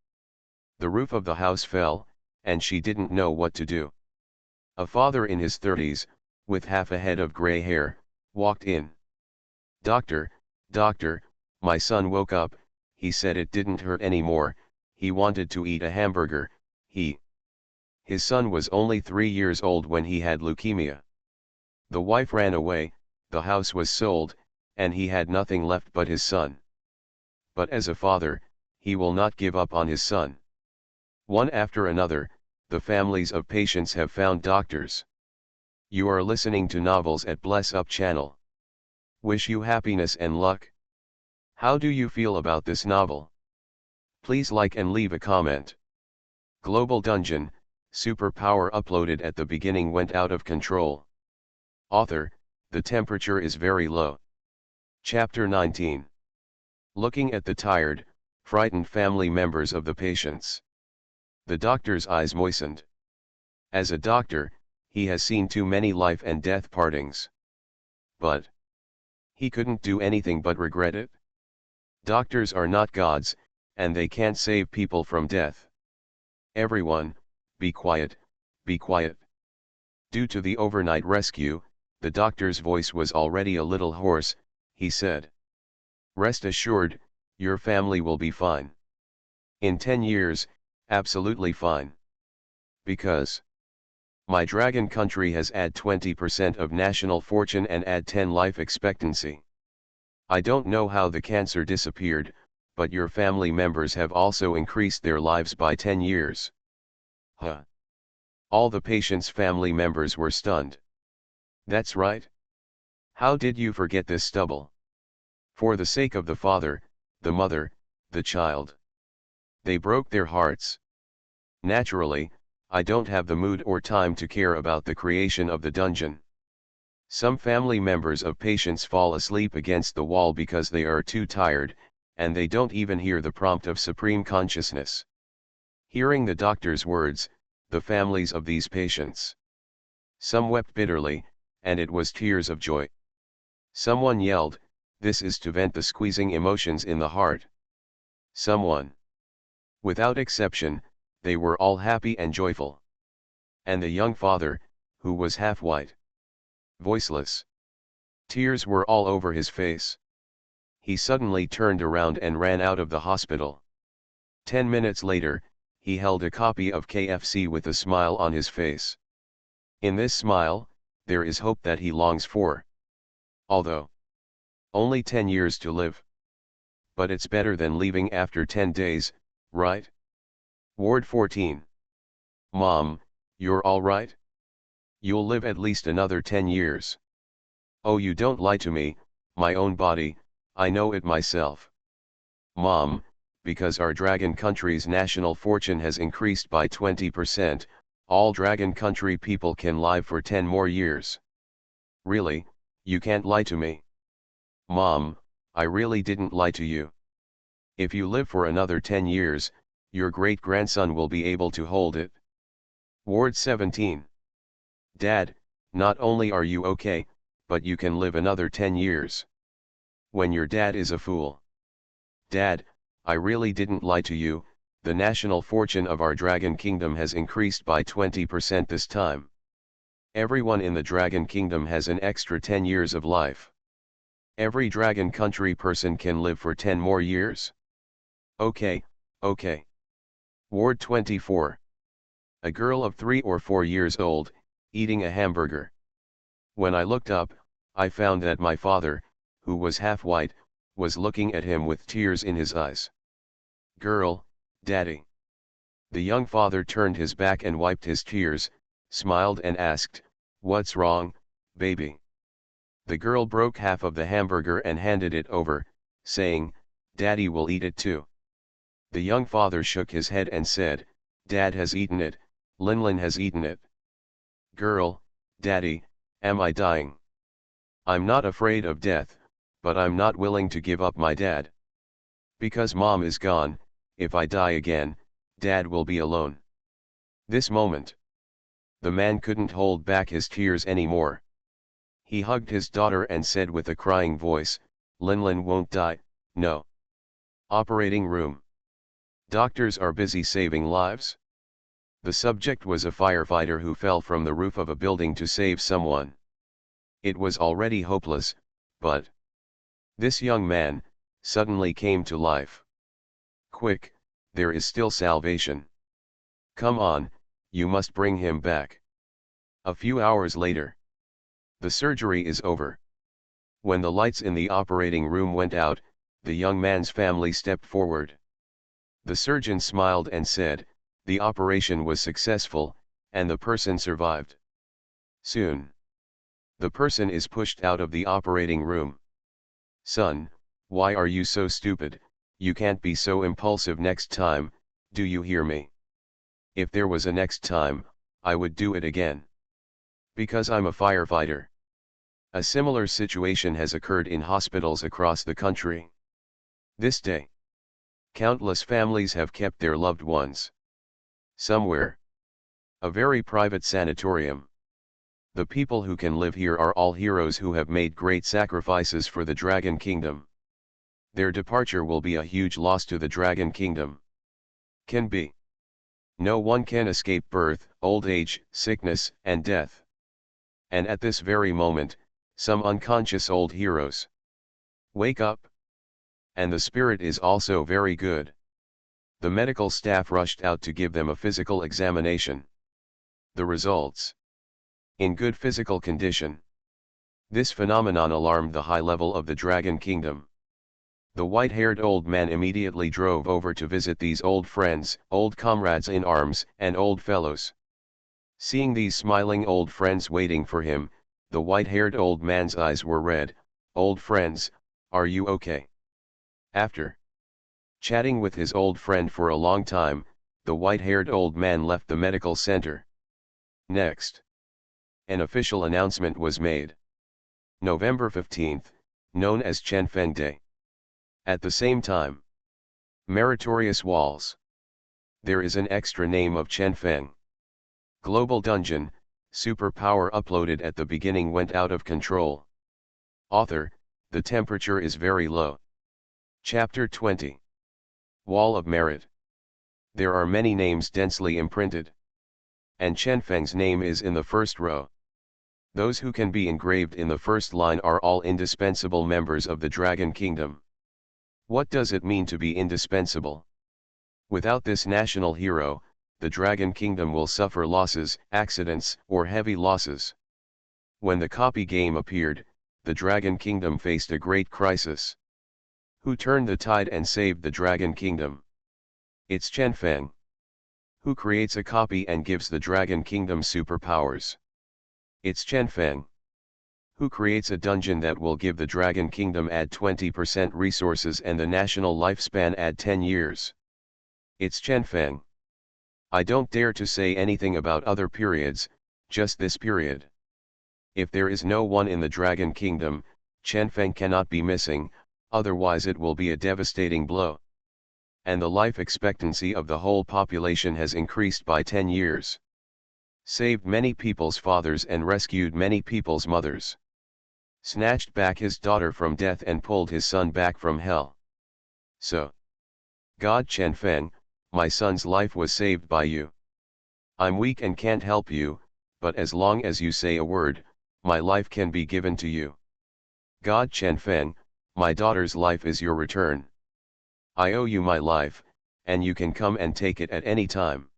The roof of the house fell, and she didn't know what to do. A father in his 30s, with half a head of gray hair, walked in. "Doctor, doctor, my son woke up, he said it didn't hurt anymore, he wanted to eat a hamburger, His son was only 3 years old when he had leukemia. The wife ran away, the house was sold, and he had nothing left but his son. But as a father, he will not give up on his son. One after another, the families of patients have found doctors. You are listening to Novels at Bless Up channel. Wish you happiness and luck. How do you feel about this novel? Please like and leave a comment. Global Dungeon, superpower uploaded at the beginning went out of control. Author, the temperature is very low. Chapter 19. Looking at the tired, frightened family members of the patients. The doctor's eyes moistened. As a doctor, he has seen too many life and death partings. But he couldn't do anything but regret it. Doctors are not gods, and they can't save people from death. Everyone, be quiet, be quiet. Due to the overnight rescue, the doctor's voice was already a little hoarse. He said, "Rest assured, your family will be fine. In 10 years, absolutely fine. Because my dragon country has add 20% of national fortune and add 10 life expectancy. I don't know how the cancer disappeared, but your family members have also increased their lives by 10 years. Huh. All the patients' family members were stunned. That's right. How did you forget this stubble? For the sake of the father, the mother, the child. They broke their hearts. Naturally, I don't have the mood or time to care about the creation of the dungeon. Some family members of patients fall asleep against the wall because they are too tired, and they don't even hear the prompt of supreme consciousness. Hearing the doctor's words, the families of these patients. Some wept bitterly, and it was tears of joy. Someone yelled, "This is to vent the squeezing emotions in the heart." Someone. Without exception, they were all happy and joyful. And the young father, who was half white. Voiceless. Tears were all over his face. He suddenly turned around and ran out of the hospital. 10 minutes later, he held a copy of KFC with a smile on his face. In this smile, there is hope that he longs for. Although only 10 years to live. But it's better than leaving after 10 days, right? Ward 14. Mom, you're all right? You'll live at least another 10 years. Oh, you don't lie to me, my own body, I know it myself. Mom, because our dragon country's national fortune has increased by 20%, all dragon country people can live for 10 more years. Really, you can't lie to me. Mom, I really didn't lie to you. If you live for another 10 years, your great-grandson will be able to hold it. Ward 17. Dad, not only are you okay, but you can live another 10 years. When your dad is a fool. Dad, I really didn't lie to you, the national fortune of our dragon kingdom has increased by 20% this time. Everyone in the dragon kingdom has an extra 10 years of life. Every dragon country person can live for 10 more years. Okay, okay. Ward 24. A girl of 3 or 4 years old, eating a hamburger. When I looked up, I found that my father, who was half white, was looking at him with tears in his eyes. Girl, Daddy. The young father turned his back and wiped his tears, smiled and asked, "What's wrong, baby?" The girl broke half of the hamburger and handed it over, saying, "Daddy will eat it too." The young father shook his head and said, "Dad has eaten it, Linlin has eaten it." Girl, Daddy, am I dying? I'm not afraid of death, but I'm not willing to give up my dad. Because Mom is gone, if I die again, Dad will be alone. This moment. The man couldn't hold back his tears anymore. He hugged his daughter and said with a crying voice, "Linlin won't die, no." Operating room. Doctors are busy saving lives. The subject was a firefighter who fell from the roof of a building to save someone. It was already hopeless, but this young man suddenly came to life. Quick, there is still salvation. Come on, you must bring him back. A few hours later. The surgery is over. When the lights in the operating room went out, the young man's family stepped forward. The surgeon smiled and said, The operation was successful, and the person survived. Soon, the person is pushed out of the operating room. Son, why are you so stupid? You can't be so impulsive next time, do you hear me? If there was a next time, I would do it again. Because I'm a firefighter. A similar situation has occurred in hospitals across the country. This day, countless families have kept their loved ones. Somewhere. A very private sanatorium. The people who can live here are all heroes who have made great sacrifices for the Dragon Kingdom. Their departure will be a huge loss to the Dragon Kingdom. Can be. No one can escape birth, old age, sickness, and death. And at this very moment, some unconscious old heroes wake up. And the spirit is also very good. The medical staff rushed out to give them a physical examination. The results: in good physical condition. This phenomenon alarmed the high level of the Dragon Kingdom. The white-haired old man immediately drove over to visit these old friends, old comrades in arms, and old fellows. Seeing these smiling old friends waiting for him, the white-haired old man's eyes were red. Old friends, are you okay? After chatting with his old friend for a long time, the white-haired old man left the medical center. Next, an official announcement was made. November 15th, known as Chen Feng Day. At the same time, meritorious walls. There is an extra name of Chen Feng. Global Dungeon, superpower uploaded at the beginning went out of control. Author, the temperature is very low. Chapter 20. Wall of Merit. There are many names densely imprinted. And Chen Feng's name is in the first row. Those who can be engraved in the first line are all indispensable members of the Dragon Kingdom. What does it mean to be indispensable? Without this national hero, the Dragon Kingdom will suffer losses, accidents, or heavy losses. When the copy game appeared, the Dragon Kingdom faced a great crisis. Who turned the tide and saved the Dragon Kingdom? It's Chen Feng. Who creates a copy and gives the Dragon Kingdom superpowers? It's Chen Feng. Who creates a dungeon that will give the Dragon Kingdom add 20% resources and the national lifespan add 10 years? It's Chen Feng. I don't dare to say anything about other periods, just this period. If there is no one in the Dragon Kingdom, Chen Feng cannot be missing, otherwise it will be a devastating blow. And the life expectancy of the whole population has increased by 10 years. Saved many people's fathers and rescued many people's mothers. Snatched back his daughter from death and pulled his son back from hell. So, God Chen Feng, my son's life was saved by you. I'm weak and can't help you, but as long as you say a word, my life can be given to you. God Chen Feng, my daughter's life is your return. I owe you my life, and you can come and take it at any time.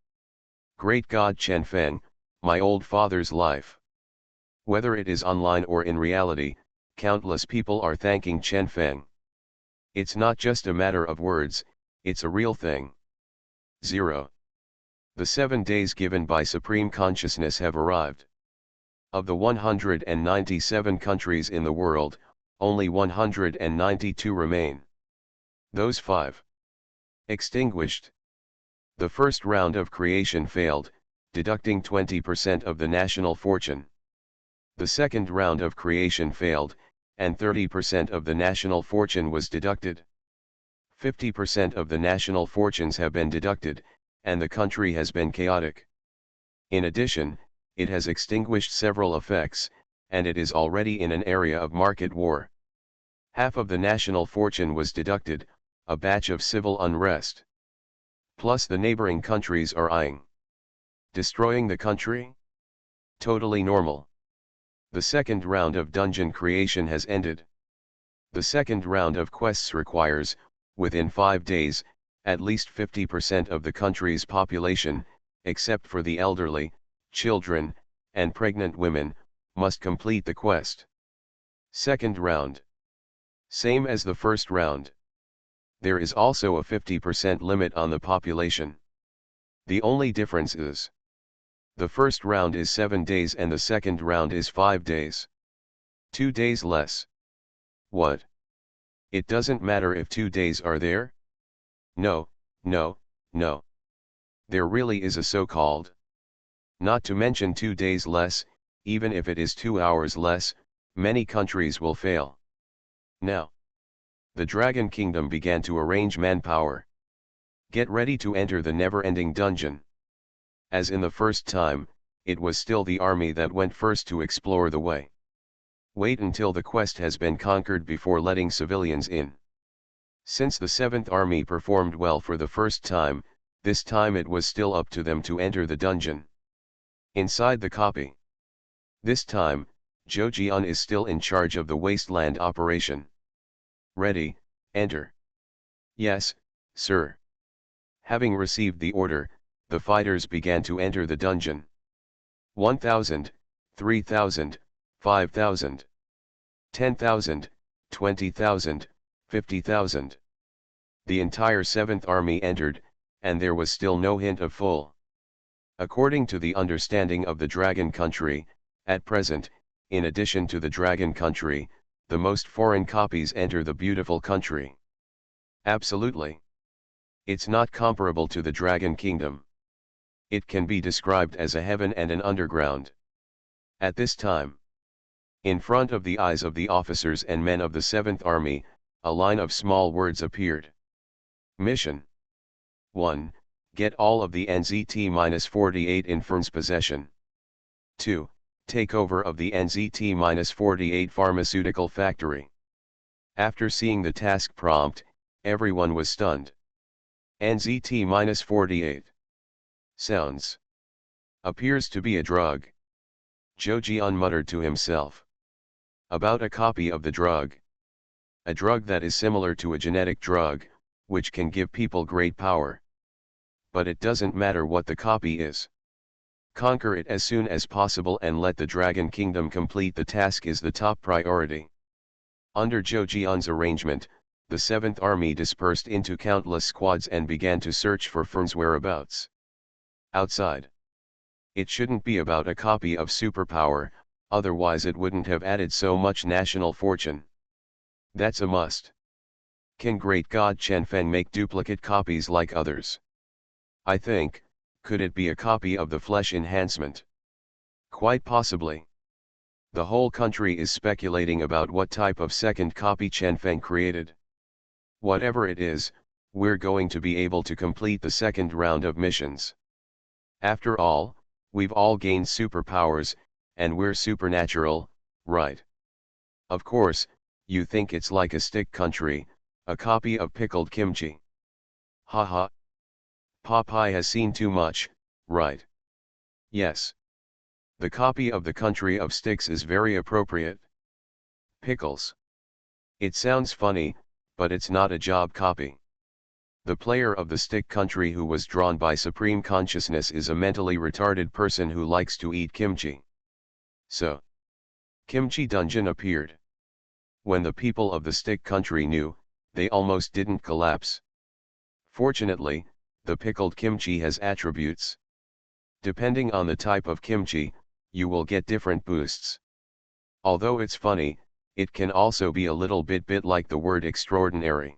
Great God Chen Feng, my old father's life. Whether it is online or in reality, countless people are thanking Chen Feng. It's not just a matter of words, it's a real thing. 0. The 7 days given by Supreme Consciousness have arrived. Of the 197 countries in the world, only 192 remain. Those 5 extinguished. The first round of creation failed, deducting 20% of the national fortune. The second round of creation failed, and 30% of the national fortune was deducted. 50% of the national fortunes have been deducted, and the country has been chaotic. In addition, it has extinguished several effects, and it is already in an area of market war. Half of the national fortune was deducted, a batch of civil unrest. Plus the neighboring countries are eyeing. Destroying the country? Totally normal. The second round of dungeon creation has ended. The second round of quests requires, within 5 days, at least 50% of the country's population, except for the elderly, children, and pregnant women, must complete the quest. Second round. Same as the first round. There is also a 50% limit on the population. The only difference is, the first round is 7 days and the second round is 5 days. 2 days less. What? It doesn't matter if 2 days are there? No, no, no. There really is a so-called. Not to mention 2 days less, even if it is 2 hours less, many countries will fail. Now, the Dragon Kingdom began to arrange manpower. Get ready to enter the never-ending dungeon. As in the first time, it was still the army that went first to explore the way. Wait until the quest has been conquered before letting civilians in. Since the 7th Army performed well for the first time, this time it was still up to them to enter the dungeon. Inside the copy. This time, Zhou Jian is still in charge of the wasteland operation. Ready, enter. Yes, sir. Having received the order, the fighters began to enter the dungeon. 1,000, 3,000, 5,000, 10,000, 20,000, 50,000. The entire 7th Army entered, and there was still no hint of full. According to the understanding of the Dragon Country, at present, in addition to the Dragon Country, the most foreign copies enter the beautiful country. Absolutely. It's not comparable to the Dragon Kingdom. It can be described as a heaven and an underground. At this time, in front of the eyes of the officers and men of the 7th Army, a line of small words appeared. Mission 1. Get all of the NZT-48 in firm's possession. 2. Takeover of the NZT-48 pharmaceutical factory. After seeing the task prompt, everyone was stunned. NZT-48. Sounds. Appears to be a drug. Zhou Jian muttered to himself. About a copy of the drug. A drug that is similar to a genetic drug, which can give people great power. But it doesn't matter what the copy is. Conquer it as soon as possible and let the Dragon Kingdom complete the task is the top priority. Under Zhou Jian's arrangement, the 7th Army dispersed into countless squads and began to search for firm's whereabouts. Outside. It shouldn't be about a copy of superpower, otherwise it wouldn't have added so much national fortune. That's a must. Can great god Chen Feng make duplicate copies like others? I think, could it be a copy of the flesh enhancement? Quite possibly. The whole country is speculating about what type of second copy Chen Feng created. Whatever it is, we're going to be able to complete the second round of missions. After all, we've all gained superpowers, and we're supernatural, right? Of course, you think it's like a stick country, a copy of pickled kimchi. Haha. Popeye has seen too much, right? Yes. The copy of the country of sticks is very appropriate. Pickles. It sounds funny, but it's not a job copy. The player of the stick country who was drawn by supreme consciousness is a mentally retarded person who likes to eat kimchi. So, Kimchi Dungeon appeared. When the people of the stick country knew, they almost didn't collapse. Fortunately, the pickled kimchi has attributes. Depending on the type of kimchi, you will get different boosts. Although it's funny, it can also be a little bit like the word extraordinary.